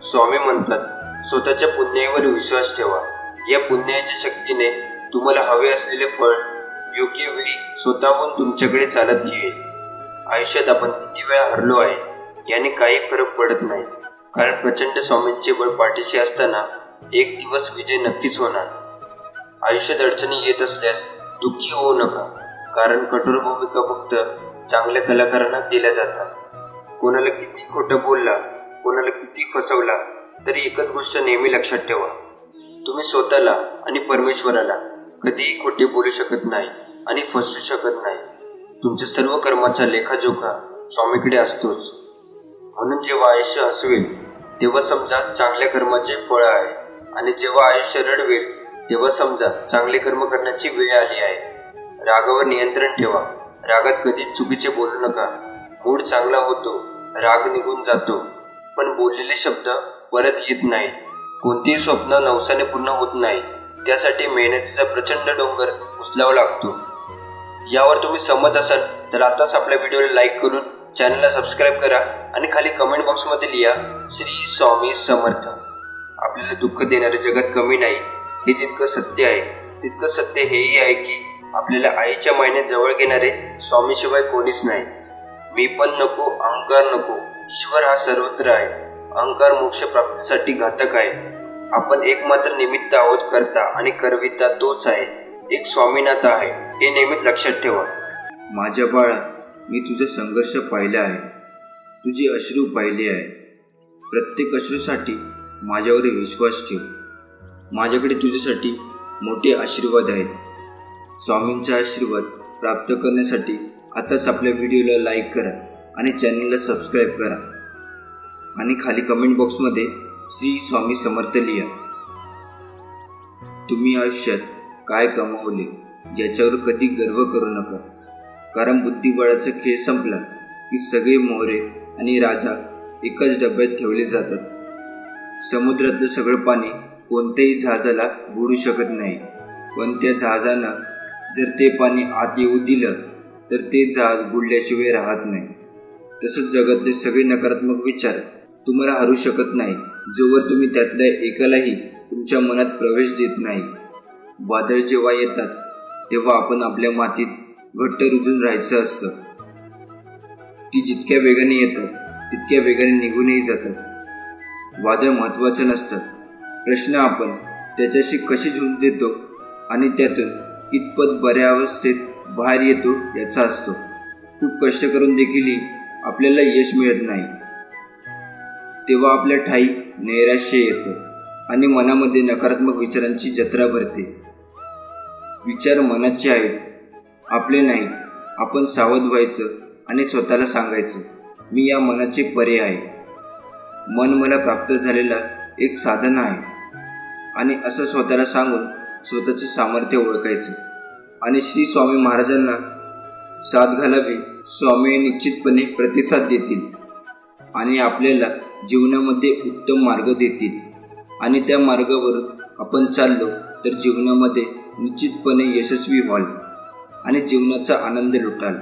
C: स्वामी म्हणतात,
A: स्वतःच्या पुण्याईवर विश्वास ठेवा. या पुण्याच्या शक्तीने तुम्हाला हवे असलेले फळ योग्य वेळी स्वतःहून तुमच्याकडे चालत येईल. आयुष्यात आपण किती वेळा हरलो आहे याने काही फरक पडत नाही, कारण प्रचंड स्वामींचे बळ पाठीशी असताना एक दिवस विजय नक्कीच होणार. आयुष्यात अडचणी येत असल्यास दुःखी होऊ नका, कारण कठोर भूमिका फक्त चांगल्या कलाकारांना दिल्या जातात. कोणाला किती खोटं बोलला, कोणाला किती फसवला, तरी एकच गोष्ट नेहमी लक्षात ठेवा, तुम्ही स्वतःला आणि परमेश्वराला कधीही खोटे बोलू शकत नाही आणि फसवू शकत नाही. तुमच्या सर्व कर्माचा लेखाजोखा स्वामीकडे असतोच. म्हणून जेव्हा आयुष्य हसवेल तेव्हा समजा चांगल्या कर्माचे फळ आहे, आणि जेव्हा आयुष्य रडवेल तेव्हा समजा चांगले कर्म करण्याची वेळ आली आहे. रागावर नियंत्रण ठेवा. रागात कधीच चुकीचे बोलू नका. मूड चांगला होतो, राग निघून जातो, पण बोललेले शब्द परत येत नाही. कोणतेही स्वप्न नवसाने पूर्ण होत नाही, त्यासाठी मेहनतीचा प्रचंड डोंगर उचलावा लागतो. यावर तुम्ही सहमत असाल तर आताच आपल्या व्हिडिओला लाईक करून चॅनलला सबस्क्राईब करा आणि खाली कमेंट बॉक्समध्ये लिहा श्री स्वामी समर्थ. आपल्याला दुःख देणारे जगात कमी नाही, हे जितकं सत्य आहे तितकं सत्य हेही आहे की आपल्याला आईच्या मायेने जवळ घेणारे स्वामीशिवाय कोणीच नाही. मी पण नको, अहंकार नको, ईश्वर हा सर्वत्र आहे. अहंकार मोक्ष प्राप्तीसाठी घातक आहे. आपण एकमात्र निमित्त आहोत, करता आणि करविता तोच आहे. एक स्वामीनाथ आहे, हे नेहमीच लक्षात ठेवा.
C: माझ्या बाळा, मी तुझा संघर्ष पाहिला आहे, तुझे अश्रू पाहिले आहे. प्रत्येक अश्रूसाठी माझ्यावर विश्वास ठेव. माझ्याकडे तुझ्यासाठी मोठे आशीर्वाद आहेत. स्वामींचा आशीर्वाद प्राप्त करण्यासाठी आताच आपल्या व्हिडिओला लाईक करा आणि चॅनलला सबस्क्राईब करा आणि खाली कमेंट बॉक्समध्ये श्री स्वामी समर्थ लिहा. तुम्ही आयुष्यात काय कमावले याच्यावर कधी गर्व करू नका, कारण बुद्धिबळाचा खेळ संपला की सगळे मोहरे आणि राजा एकाच डब्यात ठेवले जातात. समुद्रातलं सगळं पाणी कोणत्याही जहाजाला बुडू शकत नाही, पण त्या जहाजानं जर ते पाणी आत येऊ दिलं तर ते जहाज बुडल्याशिवाय राहत नाही. तसंच जगातले सगळे नकारात्मक विचार तुम्हाला हरू शकत नाही, जोवर तुम्ही त्यातल्या एकालाही तुमच्या मनात प्रवेश देत नाही. वादळ जेव्हा येतात तेव्हा आपण आपल्या मातीत घट्ट रुजून राहायचं असतं. ती जितक्या वेगाने येतात तितक्या वेगाने निघूनही जातात. वादळ महत्त्वाचं नसतं, प्रश्न आपण त्याच्याशी कशी झुंज देतो आणि त्यातून कितपत बऱ्या अवस्थेत बाहेर येतो याचा असतो. खूप कष्ट करून देखील आपल्याला यश मिळत नाही तेव्हा आपल्या ठाई नैराश्य येतं आणि मनामध्ये नकारात्मक विचारांची जत्रा भरते. विचार मनाचे आहेत, आपले नाहीत. आपण सावध व्हायचं आणि स्वतःला सांगायचं, मी या मनाचे परे आहे. मन मला प्राप्त झालेला एक साधन आहे, आणि असं स्वतःला सांगून स्वतःचे सामर्थ्य ओळखायचं आणि श्री स्वामी महाराजांना साथ घालावी. स्वामी निश्चितपणे प्रतिसाद देतील आणि आपल्याला जीवनामध्ये उत्तम मार्ग देतील, आणि त्या मार्गावर आपण चाललो तर जीवनामध्ये निश्चितपणे यशस्वी व्हाल आणि जीवनाचा आनंद लुटाल.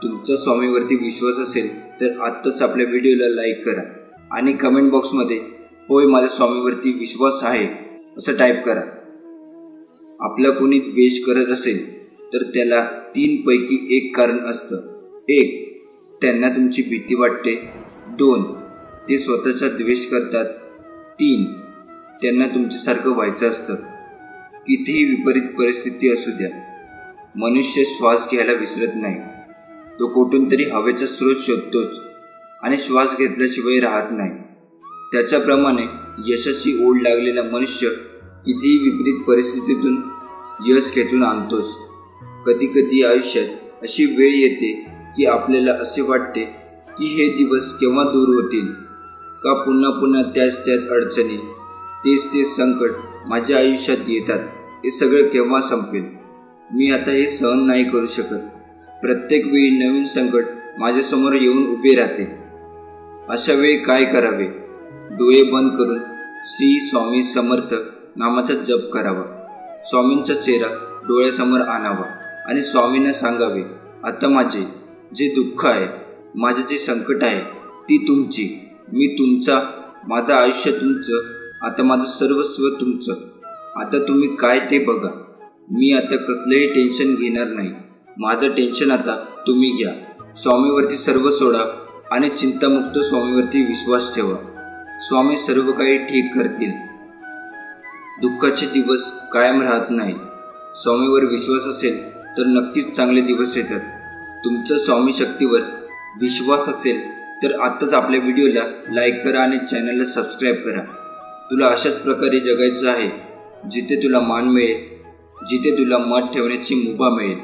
C: तुमचा स्वामीवरती विश्वास असेल तर आत्ताच आपल्या व्हिडिओला लाईक करा आणि कमेंट बॉक्समध्ये होय माझ्या स्वामीवरती विश्वास आहे असं टाईप करा. आपला कोणी द्वेष करत असेल तर त्याला 3 पैकी 1 कारण असतं. 1. त्यांना तुमची भीती वाटते. 2. ते स्वतःचा द्वेष करतात. 3. त्यांना तुमच्यासारखं व्हायचं असतं. कितीही विपरीत परिस्थिती असू द्या, मनुष्य श्वास घ्यायला विसरत नाही. तो कुठून तरी हवेचा स्रोत शोधतोच आणि श्वास घेतल्याशिवाय राहत नाही. त्याच्याप्रमाणे यशाची ओढ लागलेला मनुष्य कितीही विपरीत परिस्थितीतून यश खेचून आणतोच. कधी कधी आयुष्यात अशी वेळ येते की आपल्याला असे वाटते की हे दिवस केव्हा दूर होतील, का पुन्हा पुन्हा त्याच अडचणी, तेच संकट माझ्या आयुष्यात येतात. हे सगळं केव्हा संपेल? मी आता हे सहन नाही करू शकत. प्रत्येक वेळी नवीन संकट माझ्यासमोर येऊन उभे राहते. अशा वेळी काय करावे? डोळे बंद करून श्री स्वामी समर्थ नामाचा जप करावा. स्वामींचा चेहरा डोळ्यासमोर आणावा आणि स्वामींना सांगावे, आता माझे जे दुःख आहे, माझे जे संकट आहे ती तुमची, मी तुमचा, माझं आयुष्य तुमचं,
B: आता माझं सर्वस्व तुमचं. आता तुम्ही काय ते बघा. मी आता कसलंही टेन्शन घेणार नाही. माझं टेन्शन आता तुम्ही घ्या. स्वामीवरती सर्व सोडा आणि चिंतामुक्त स्वामीवरती विश्वास ठेवा. स्वामी सर्व काही ठीक करतील. दुःखाचे दिवस कायम राहत नाही. स्वामीवर विश्वास असेल तर नक्कीच चांगले दिवस येतात. तुमचा स्वामी शक्तीवर विश्वास असेल तर आत्ताच आपल्या व्हिडिओला लाईक करा आणि चॅनलला सबस्क्राईब करा. तुला अशाच प्रकारे जगायचं आहे जिथे तुला मान मिळेल, जिथे तुला मत ठेवण्याची मुभा मिळेल.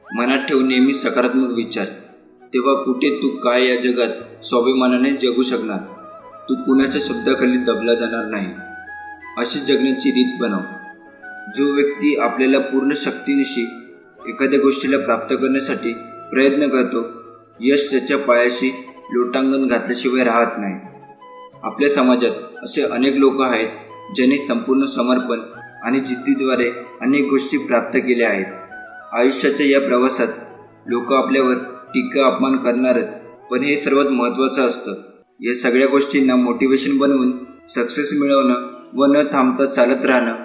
B: मनात ठेव नेहमी सकारात्मक विचार. तेव्हा कुठे तू काय या जगात स्वाभिमानाने जगू शकणार. तू कुणाच्या शब्दाखाली दबला जाणार नाही. अशी जगण्याची रीत बनव. जो व्यक्ती आपल्याला पूर्ण शक्तीनिशी एखाद्या गोष्टीला प्राप्त करण्यासाठी प्रयत्न करतो, यश त्याच्या पायाशी लोटांगण घातल्याशिवाय राहत नाही. आपल्या समाजात असे अनेक लोक आहेत ज्यांनी संपूर्ण समर्पण आणि जिद्दीद्वारे अनेक गोष्टी प्राप्त केल्या आहेत. आयुष्याच्या या प्रवासात लोक आपल्यावर टीका अपमान करणारच, पण हे सर्वात महत्त्वाचं असतं. या सगळ्या गोष्टींना मोटिवेशन बनवून सक्सेस मिळवणं व न थांबता चालत राहणं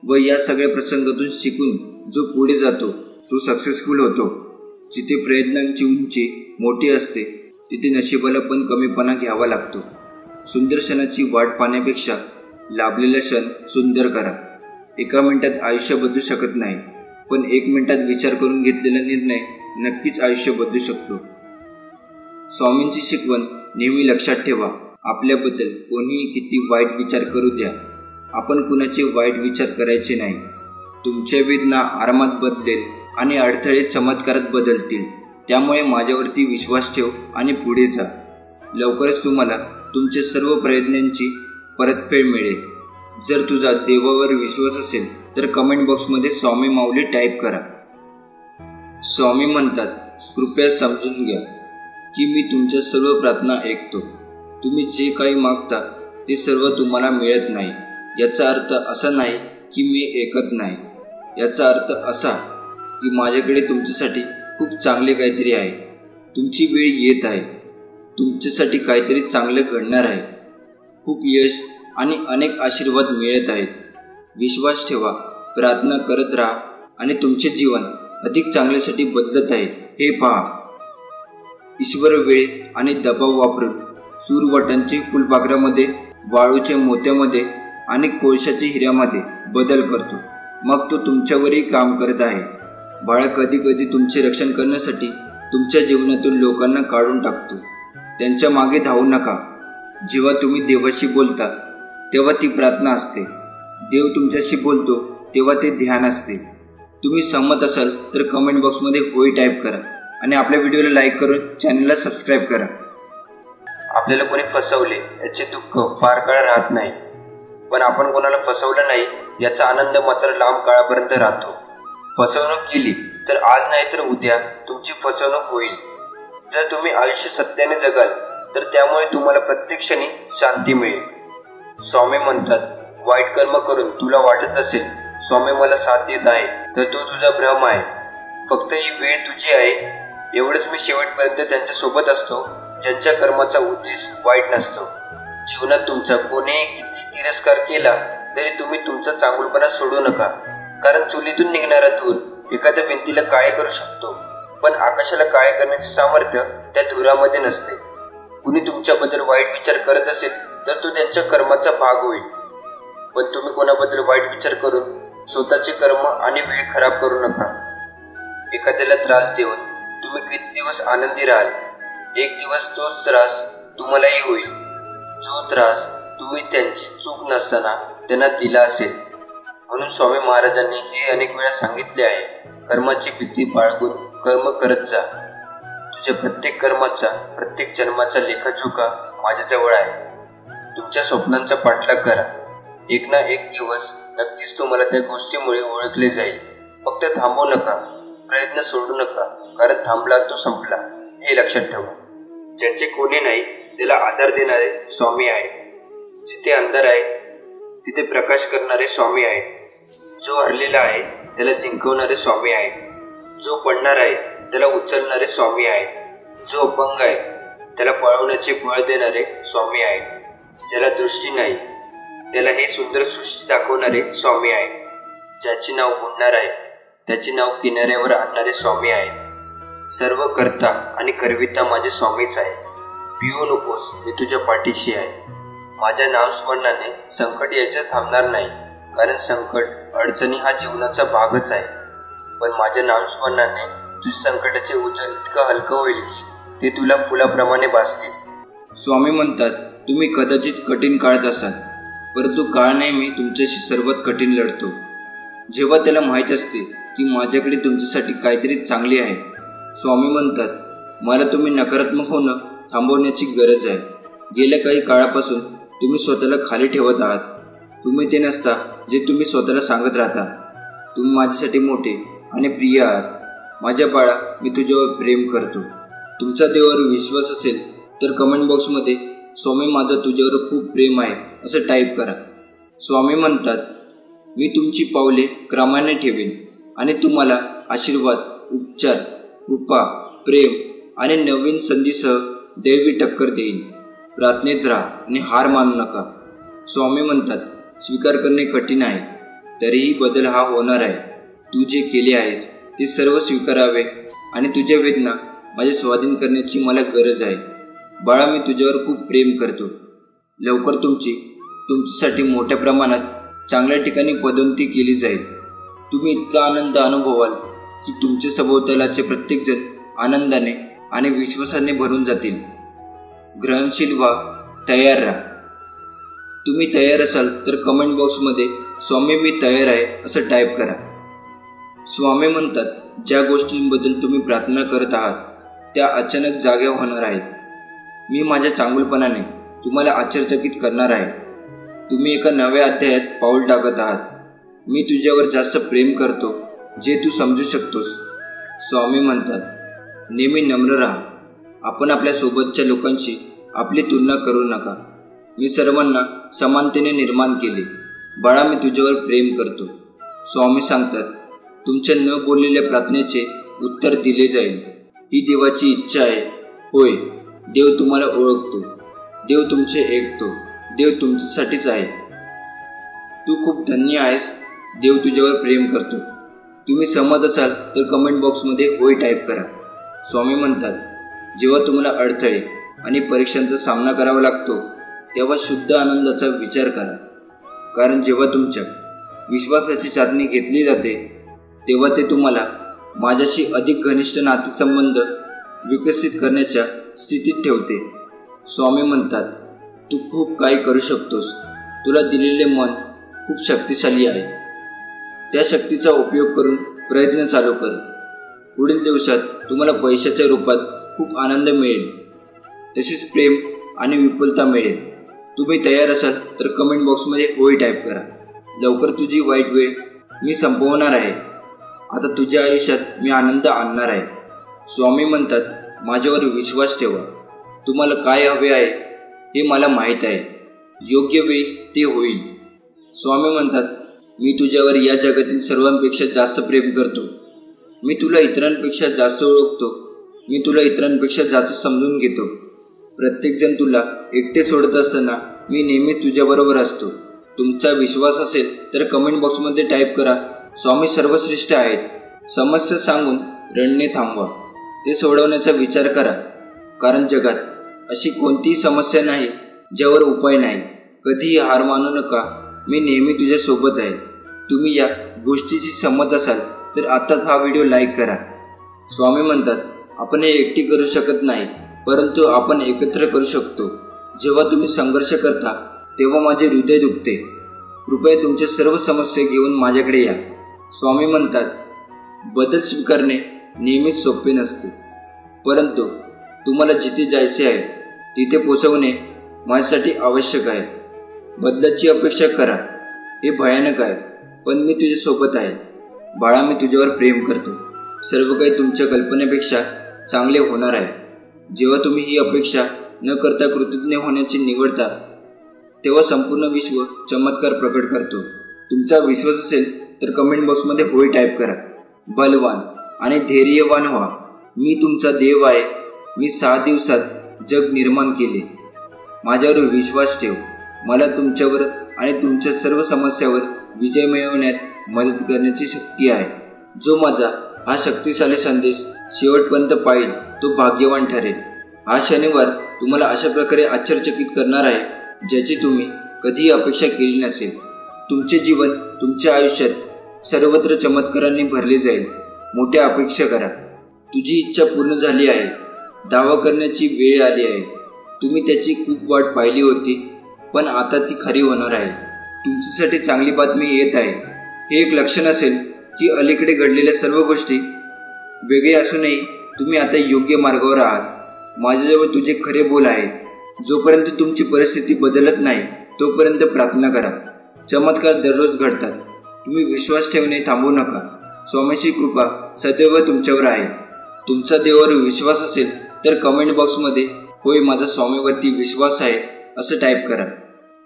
B: व या सगळ्या प्रसंगातून शिकून जो पुढे जातो तो सक्सेसफुल होतो. जिथे प्रयत्नांची उंची मोठी असते तिथे नशिबाला पण कमीपणा घ्यावा लागतो. सुंदर क्षणाची वाट पाहण्यापेक्षा लाभलेला क्षण सुंदर करा. एका मिनिटात आयुष्य बदलू शकत नाही, पण 1 मिनिटात विचार करून घेतलेला निर्णय नक्कीच आयुष्य बदलू शकतो. स्वामींची शिकवण नेहमी लक्षात ठेवा. आपल्याबद्दल कोणीही किती वाईट विचार करू द्या, आपण कुणाचे वाईट विचार करायचे नाही. तुमच्या वेदना आरामात बदलेल आणि अडथळे चमत्कारात बदलतील. त्यामुळे माझ्यावरती विश्वास ठेव आणि पुढे जा. लवकरच तुम्हाला तुमच्या सर्व प्रयत्नांची परतफेड मिळेल. जर तुझा देवावर विश्वास असेल तर कमेंट बॉक्समध्ये स्वामी माऊली टाईप करा. स्वामी म्हणतात, कृपया समजून घ्या की मी तुमच्या सर्व प्रार्थना ऐकतो. तुम्ही जे काही मागता ते सर्व तुम्हाला मिळत नाही. याचा अर्थ असा नाही की मी ऐकत नाही. याचा अर्थ असा की माझ्याकडे तुमच्यासाठी खूप चांगले काहीतरी आहे. तुमची वेळ येत आहे. तुमच्यासाठी काहीतरी चांगलं घडणार आहे. खूप यश आणि अनेक आशीर्वाद मिळत आहेत. विश्वास ठेवा, प्रार्थना करत राहा आणि तुमचे जीवन अधिक चांगल्यासाठी बदलत आहे हे पहा. ईश्वर वेळ आणि दबाव वापरून सूरवटांचे फुलपाखरामध्ये, वाळूच्या मोत्यामध्ये आणि कोळशाच्या हिऱ्यामध्ये बदल करतो. मग तो तुमच्यावरही काम करत आहे. बाळा, कधी कधी तुमचे रक्षण करण्यासाठी तुमच्या जीवनातून लोकांना काढून टाकतो. त्यांच्या मागे धावू नका. जेव्हा तुम्ही देवाशी बोलता तेव्हा ती प्रार्थना असते. देव तुमच्याशी बोलतो तेव्हा ते ध्यान असते. तुम्ही सहमत असाल तर कमेंट बॉक्समध्ये होय टाईप करा आणि आपल्या व्हिडिओला लाईक करून चॅनलला सबस्क्राईब करा.
A: आपल्याला कोणी फसवले याचे दुःख फार काळ राहत नाही, पण आपण कोणाला फसवलं नाही याचा आनंद मात्र लांब काळापर्यंत राहतो. फसवणूक केली तर आज नाही तर उद्या तुमची फसवणूक होईल. जर तुम्ही आयुष्य सत्याने जगाल तर त्यामुळे तुम्हाला प्रत्येक क्षणी शांती मिळेल. स्वामी म्हणतात, वाईट कर्म करून तुला वाटत असेल स्वामी मला साथ देत आहे तर तो तुझा भ्रम आहे. फक्त ही वेळ तुझी आहे. एवढंच मी शेवटपर्यंत त्यांच्या सोबत असतो ज्यांच्या कर्माचा उद्देश वाईट नसतो. जीवनात तुमचा कोणीही किती तिरस्कार केला तरी तुम्ही तुमचा चांगुलपणा सोडू नका. कारण चुलीतून निघणारा धूर एखाद्या भिंतीला काळे करू शकतो, पण आकाशाला काळे करण्याचे सामर्थ्य त्या धुरामध्ये नसते. कुणी तुमच्याबद्दल वाईट विचार करत असेल तर तो त्यांच्या कर्माचा भाग होईल, पण तुम्ही कोणाबद्दल वाईट विचार करून स्वतःचे कर्म आणि वेळ खराब करू नका. एखाद्याला त्रास देऊन तुम्ही किती दिवस आनंदी राहाल? एक दिवस तोच त्रास तुम्हालाही होईल, जो त्रास तुम्ही त्यांची चूक नसताना त्यांना दिला असेल. म्हणून स्वामी महाराजांनी हे अनेक वेळा सांगितले आहे, कर्माची भीती बाळगून कर्म करत जा. तुझ्या प्रत्येक कर्माचा, प्रत्येक जन्माचा लेखाजोखा माझ्याजवळ आहे. तुमच्या स्वप्नांचा पाठलाग करा. एक ना एक दिवस नक्कीच तुम्हाला त्या गोष्टीमुळे ओळखले जाईल. फक्त थांबू नका, प्रयत्न सोडू नका, कारण थांबला तो संपला हे लक्षात ठेवा. ज्याचे कोणी नाही त्याला आधार देणारे स्वामी आहे. जिथे अंधार आहे तिथे प्रकाश करणारे स्वामी आहेत. जो हरलेला आहे त्याला जिंकवणारे स्वामी आहेत. जो पडणार आहे त्याला उचलणारे स्वामी आहेत. जो अपंग आहे त्याला पळवण्याचे बळ देणारे स्वामी आहेत. ज्याला दृष्टी नाही त्याला हे सुंदर सृष्टी दाखवणारे स्वामी आहे. ज्याचे नाव बुडणार आहे त्याचे नाव किनाऱ्यावर आणणारे स्वामी आहे. सर्व करता आणि करविता माझे स्वामीच आहे. भिवू नकोस, मी तुझ्या पाठीशी आहे. माझ्या नामस्मरणाने संकट यायचं थांबणार नाही, कारण संकट अडचणी हा जीवनाचा भागच आहे. पण माझ्या नामस्मरणाने तुझ्या संकटाचे ओझं इतकं हलकं होईल की ते तुला फुलाप्रमाणे भासतील.
B: स्वामी म्हणतात, तुम्ही कदाचित कठीण काळात असाल, परंतु काळ नेहमी तुमच्याशी सर्वात कठीण लढतो. जेव्हा त्याला माहीत असते की माझ्याकडे तुमच्यासाठी काहीतरी चांगले आहे. स्वामी म्हणतात, मला तुम्ही नकारात्मक होणं थांबवण्याची गरज आहे. गेल्या काही काळापासून तुम्ही स्वतःला खाली ठेवत आहात. तुम्ही ते नसता जे तुम्ही स्वतःला सांगत राहता. तुम्ही माझ्यासाठी मोठे आणि प्रिय आहात. माझ्या बाळा, मी तुझ्यावर प्रेम करतो. तुमचा देवावर विश्वास असेल तर कमेंट बॉक्समध्ये स्वामी माझं तुझ्यावर खूप प्रेम आहे असं टाईप करा. स्वामी म्हणतात, मी तुमची पावले क्रमाने ठेवेन आणि तुम्हाला आशीर्वाद, उपचार, कृपा, प्रेम आणि नवीन संधीसह दैवी टक्कर देईन. प्रार्थनेत राहा आणि हार मानू नका. स्वामी म्हणतात, स्वीकार करणे कठीण आहे, तरीही बदल हा होणार आहे. तू जे केले आहेस ते सर्व स्वीकारावे आणि तुझ्या वेदना माझ्या स्वाधीन करण्याची मला गरज आहे. बाळा, मी तुझ्यावर खूप प्रेम करतो. लवकर तुमच्यासाठी मोठ्या प्रमाणात चांगल्या ठिकाणी पदोन्नती केली जाईल. तुम्ही इतका आनंद अनुभवाल की तुमच्या सभोवतालाचे प्रत्येकजण आनंदाने आणि विश्वासाने भरून जातील. ग्रहणशील व्हा, तयार राहा. तुम्ही तयार असाल तर कमेंट बॉक्समध्ये स्वामी मी तयार आहे असं टाईप करा. स्वामी म्हणतात, ज्या गोष्टींबद्दल तुम्ही प्रार्थना करत आहात त्या अचानक जाग्या होणार आहेत. मी माझ्या चांगुलपणाने तुम्हाला आश्चर्यचकित करणार आहे. तुम्ही एका नव्या अध्यायात पाऊल टाकत आहात. मी तुझ्यावर जास्त प्रेम करतो जे तू समजू शकतोस. स्वामी म्हणतात, नेहमी नम्र राहा. आपण आपल्या सोबतच्या लोकांशी आपली तुलना करू नका. मी सर्वांना समानतेने निर्माण केले. बाळा, मी तुझ्यावर प्रेम करतो. स्वामी सांगतात, तुमच्या न बोललेल्या प्रार्थनेचे उत्तर दिले जाईल. ही देवाची इच्छा आहे. होय, देव तुम्हाला ओळखतो. देव तुमचे ऐकतो. देव तुमच्यासाठीच आहे. तू खूप धन्य आहेस. देव तुझ्यावर प्रेम करतो. तुम्ही सहमत असाल तर कमेंट बॉक्समध्ये होय टाईप करा. स्वामी म्हणतात, जेव्हा तुम्हाला अडथळे आणि परीक्षांचा सामना करावा लागतो तेव्हा शुद्ध आनंदाचा विचार करा. कारण जेव्हा तुमच्या विश्वासाची चाचणी घेतली जाते तेव्हा ते तुम्हाला माझ्याशी अधिक घनिष्ठ नातेसंबंध विकसित करण्याच्या स्थितीत ठेवते. स्वामी म्हणतात, तू खूप काही करू शकतोस. तुला दिलेले मन खूप शक्तिशाली आहे. त्या शक्तीचा उपयोग करून प्रयत्न चालू कर. पुढील दिवसात तुम्हाला पैशाच्या रूपात खूप आनंद मिळेल, तसेच प्रेम आणि विपुलता मिळेल. तुम्ही तयार असाल तर कमेंट बॉक्समध्ये होय टाईप करा. लवकर तुझी वाईट वेळ मी संपवणार आहे. आता तुझ्या आयुष्यात मी आनंद आणणार आहे. स्वामी म्हणतात, माझ्यावर विश्वास ठेवा. तुम्हाला काय हवे आहे हे मला माहीत आहे. योग्य वेळी ते होईल. स्वामी म्हणतात, मी तुझ्यावर या जगातील सर्वांपेक्षा जास्त प्रेम करतो. मी तुला इतरांपेक्षा जास्त ओळखतो. मी तुला इतरांपेक्षा जास्त समजून घेतो. प्रत्येकजण तुला एकटे सोडत असताना मी नेहमी तुझ्याबरोबर असतो. तुमचा विश्वास असेल तर कमेंट बॉक्समध्ये टाईप करा, स्वामी सर्वश्रेष्ठ आहेत. समस्या सांगून रडणे थांबवा. ते सोडवण्याचा विचार करा. कारण जगात अशी कोणतीही समस्या नाही ज्यावर उपाय नाही. कधीही हार मानू नका. मी नेहमी तुझ्या सोबत आहे. तुम्ही या गोष्टीशी सहमत असाल तर आताच हा व्हिडिओ लाईक करा. स्वामी म्हणतात, आपण हे एकटी करू शकत नाही, परंतु आपण एकत्र करू शकतो. जेव्हा तुम्ही संघर्ष करता तेव्हा माझे हृदय दुखते. कृपया तुमच्या सर्व समस्या घेऊन माझ्याकडे या. स्वामी म्हणतात, बदल स्वीकारणे नेहमीच सोपे नसते, परंतु तुम्हाला जिथे जायचे आहे तिथे पोचवणे माझ्यासाठी आवश्यक आहे. बदलाची अपेक्षा करा हे भयानक आहे, पण मी तुझ्या सोबत आहे. बाळा, मी तुझ्यावर प्रेम करतो. सर्व काही तुमच्या कल्पनेपेक्षा चांगले होणार आहे. जेव्हा तुम्ही ही अपेक्षा न करता कृतज्ञ होण्याची निवडता तेव्हा संपूर्ण विश्व चमत्कार प्रकट करतो. तुमचा विश्वास असेल तर कमेंट बॉक्समध्ये होय टाईप करा. बलवान आणि धैर्यवान व्हा. मी तुमचा देव आहे. मी 6 दिवसात जग निर्माण केले. माझ्यावर विश्वास ठेव. मला तुमच्यावर आणि तुमच्या सर्व समस्यावर विजय मिळवण्यात मदत करण्याची शक्ती आहे. जो माझा हा शक्तिशाली संदेश शेवटपर्यंत पाहिल तो भाग्यवान ठरेल. हा शनिवार तुम्हाला अशा प्रकारे आश्चर्यचकित करणार आहे ज्याची तुम्ही कधीही अपेक्षा केली नसेल. तुमचे जीवन तुमच्या आयुष्यात सर्वत्र चमत्कारांनी भरले जाईल. मोठ्या अपेक्षा करा. तुझी इच्छा पूर्ण झाली आहे. दावा करण्याची वेळ आली आहे. तुम्ही त्याची खूप वाट पाहिली होती, पण आता ती खरी होणार आहे. तुमच्यासाठी चांगली बातमी येत आहे. हे एक लक्षण असेल की अलीकडे घडलेल्या सर्व गोष्टी वेगळे असूनही तुम्ही आता योग्य मार्गावर आहात. माझ्याजवळ तुझे खरे बोल आहे. जोपर्यंत तुमची परिस्थिती बदलत नाही तोपर्यंत प्रार्थना करा. चमत्कार दररोज घडतात. तुम्ही विश्वास ठेवणे थांबवू नका. स्वामीची कृपा सदैव तुमच्यावर आहे. तुमचा देवावर विश्वास असेल तर कमेंट बॉक्समध्ये होय माझा स्वामीवरती विश्वास आहे असं टाईप करा.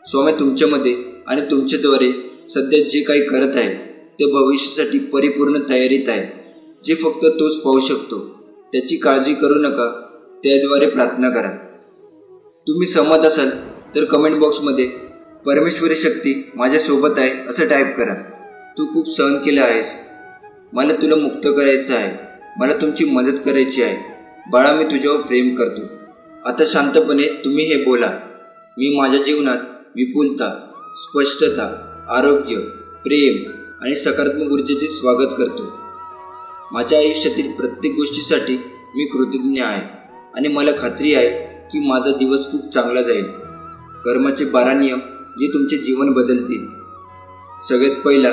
B: स्वामी तुमच्यामध्ये आणि तुमच्याद्वारे सध्या जे काही करत आहे ते भविष्यासाठी परिपूर्ण तयारीत आहे, जे फक्त तोच पाहू शकतो. त्याची काळजी करू नका. त्याद्वारे प्रार्थना करा. तुम्ही सहमत असाल तर कमेंट बॉक्समध्ये परमेश्वरी शक्ती माझ्यासोबत आहे असं टाईप करा. तू खूप सहन केलं आहेस. मला तुला मुक्त करायचं आहे. मला तुमची मदत करायची आहे. बाळा मी तुझ्यावर प्रेम करतो. आता शांतपणे तुम्ही हे बोला. मी माझ्या जीवनात विपुलता, स्पष्टता, आरोग्य, प्रेम आणि सकारात्मक ऊर्जेचे स्वागत करतो. माझ्या आयुष्यातील प्रत्येक गोष्टीसाठी मी कृतज्ञ आहे आणि मला खात्री आहे की माझा दिवस खूप चांगला जाईल. कर्माचे 12 नियम जे तुमचे जीवन बदलतील. सगळ्यात पहिला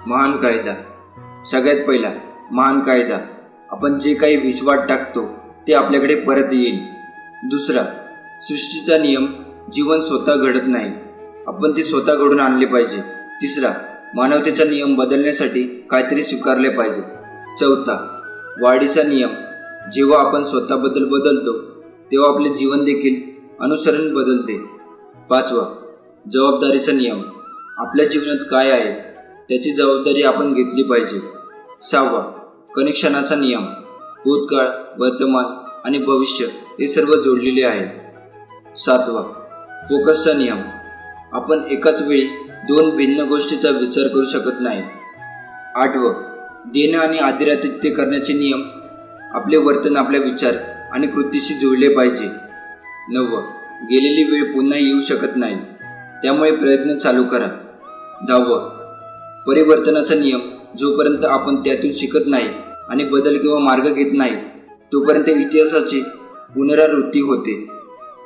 B: महान कायदा. आपण जे काही विश्वात टाकतो ते आपल्याकडे परत येईल. दुसरा, सृष्टीचा नियम. जीवन स्वतः घडत नाही, आपण ते स्वतः घडून आणले पाहिजे. तिसरा, मानवतेचा नियम बदलण्यासाठी काहीतरी स्वीकारले पाहिजे. चौथा, वाढीचा नियम. जेव्हा आपण स्वतःबद्दल बदलतो तेव्हा आपले जीवन देखील अनुसरण बदलते. पाचवा, जबाबदारीचा नियम. आपल्या जीवनात काय आहे त्याची जबाबदारी आपण घेतली पाहिजे. सहावा, कनेक्शनाचा नियम. भूतकाळ, वर्तमान आणि भविष्य हे सर्व जोडलेले आहे. सातवा, फोकसचा नियम. आपण एकाच वेळी 2 भिन्न गोष्टीचा विचार करू शकत नाही. आठवं, देणं आणि आदरातिथ्य करण्याचे नियम. आपले वर्तन आपल्या विचार आणि कृतीशी जुळले पाहिजे. 9. गेलेली वेळ पुन्हा येऊ शकत नाही, त्यामुळे प्रयत्न चालू करा. 10. परिवर्तनाचा नियम. जोपर्यंत आपण त्यातून शिकत नाही आणि बदल किंवा मार्ग घेत नाही तोपर्यंत इतिहासाची पुनरावृत्ती होते.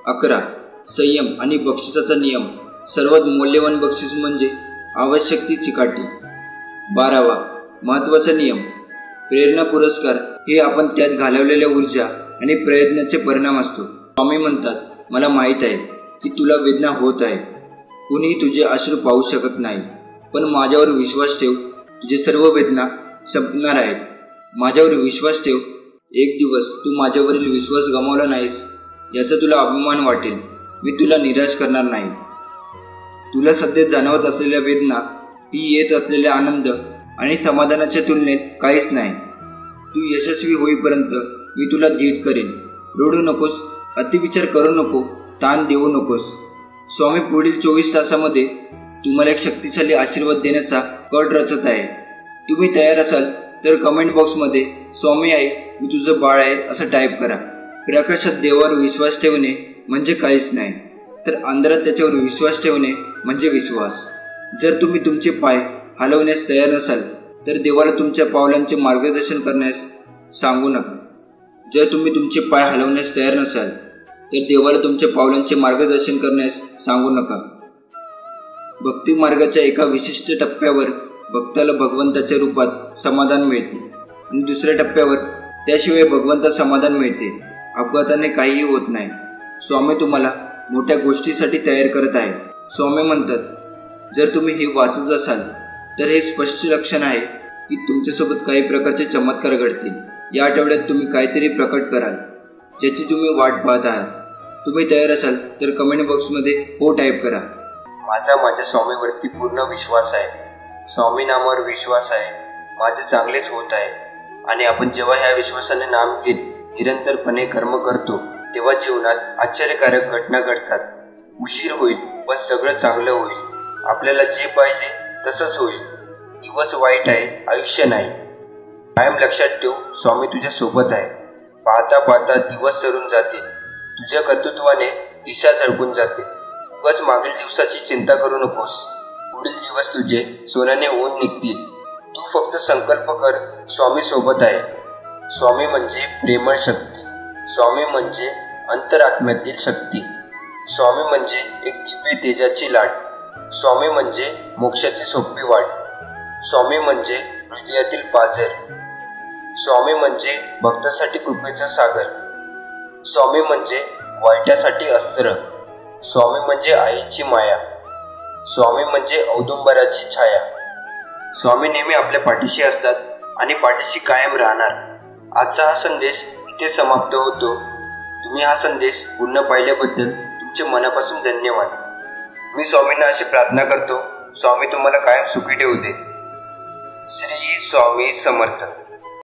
B: 11. संयम आणि बक्षिसाचा नियम. सर्वात मौल्यवान बक्षीस म्हणजे आवश्यक ती चिकाटी. 12. महत्त्वाचा नियम. प्रेरणा पुरस्कार हे आपण त्यात घालवलेल्या ऊर्जा आणि प्रयत्नाचे परिणाम असतो. स्वामी म्हणतात, मला माहीत आहे की तुला वेदना होत आहे. कुणीही तुझे अश्रू पाहू शकत नाही, पण माझ्यावर विश्वास ठेव. तुझे सर्व वेदना संपणार आहेत. माझ्यावर विश्वास ठेव. एक दिवस तू माझ्यावरील विश्वास गमावला नाहीस याचा तुला अभिमान वाटेल. मी तुला निराश करणार नाही. तुला सध्या जाणवत असलेल्या वेदना ही येत असलेला आनंद आणि समाधानाच्या तुलनेत काहीच नाही. तू यशस्वी होईपर्यंत मी तुला धीट करेन. रडू नकोस, अतिविचार करू नको, ताण देऊ नकोस. स्वामी पुढील 24 तासामध्ये तुम्हाला एक शक्तिशाली आशीर्वाद देण्याचा कट रचत आहे. तुम्ही तयार असाल तर कमेंट बॉक्समध्ये स्वामी आहे, मी तुझं बाळ आहे असं टाईप करा. प्रकाशात देवावर विश्वास ठेवणे म्हणजे काहीच नाही, तर अंधारात त्याच्यावर विश्वास ठेवणे म्हणजे विश्वास. जर तुम्ही तुमचे पाय हलवण्यास तयार नसाल तर देवाला तुमच्या पावलांचे मार्गदर्शन करण्यास सांगू नका. जर तुम्ही तुमचे पाय हलवण्यास तयार नसाल तर देवाला तुमच्या पावलांचे मार्गदर्शन करण्यास सांगू नका. भक्ती मार्गाच्या एका विशिष्ट टप्प्यावर भक्ताला भगवंताच्या रूपात समाधान मिळते आणि दुसऱ्या टप्प्यावर त्याशिवाय भगवंता समाधान मिळते. अपघाताने काहीही होत नाही. स्वामी तुम्हाला मोठ्या गोष्टीसाठी तयार करत आहे. स्वामी म्हणतात, जर तुम्ही हे वाचत असाल तर हे स्पष्ट लक्षण आहे की तुमच्यासोबत काही प्रकारचे चमत्कार घडतील. या आठवड्यात तुम्ही काहीतरी प्रकट कराल ज्याची तुम्ही वाट पाहत आहात. तुम्ही तयार असाल तर कमेंट बॉक्समध्ये हो टाईप करा.
A: माझ्या स्वामीवरती पूर्ण विश्वास आहे. स्वामी नामावर विश्वास आहे. माझे चांगलेच होत आहे. आणि आपण जेव्हा ह्या विश्वासाने नाम घेत निरंतरपणे कर्म करतो तेव्हा जीवनात आश्चर्यकारक घटना घडतात. उशीर होईल पण सगळं चांगलं होईल. आपल्याला जे पाहिजे तसंच होईल. दिवस वाईट आहे, आयुष्य नाही. कायम लक्षात ठेव, स्वामी तुझ्या सोबत आहे. पाहता पाहता दिवस सरून जाते. तुझ्या कर्तृत्वाने दिशा झळकून जाते. उगाच मागील दिवसाची चिंता करू नकोस. पुढील दिवस तुझे सोन्याने होऊन निघतील. तू फक्त संकल्प कर, स्वामी सोबत आहे. स्वामी म्हणजे प्रेमळ शक्ती. स्वामी म्हणजे अंतरात्म्यातील शक्ती. स्वामी म्हणजे एक दिव्य तेजाची लाट. स्वामी म्हणजे मोक्षाची सोपी वाट. स्वामी म्हणजे हृदयातील पाझर. स्वामी म्हणजे भक्तासाठी कृपेचा सागर. स्वामी म्हणजे वाईटासाठी अस्त्र. स्वामी म्हणजे आईची माया. स्वामी म्हणजे औदुंबराची छाया. स्वामी नेहमी आपल्या पाठीशी असतात आणि पाठीशी कायम राहणार. आजचा हा संदेश इथे समाप्त होतो. तुम्ही हा संदेश पूर्ण पाहिल्याबद्दल तुमचे मनापासून धन्यवाद. मी स्वामींना अशी प्रार्थना करतो, स्वामी तुम्हाला कायम सुखी ठेवू दे. श्री स्वामी समर्थ.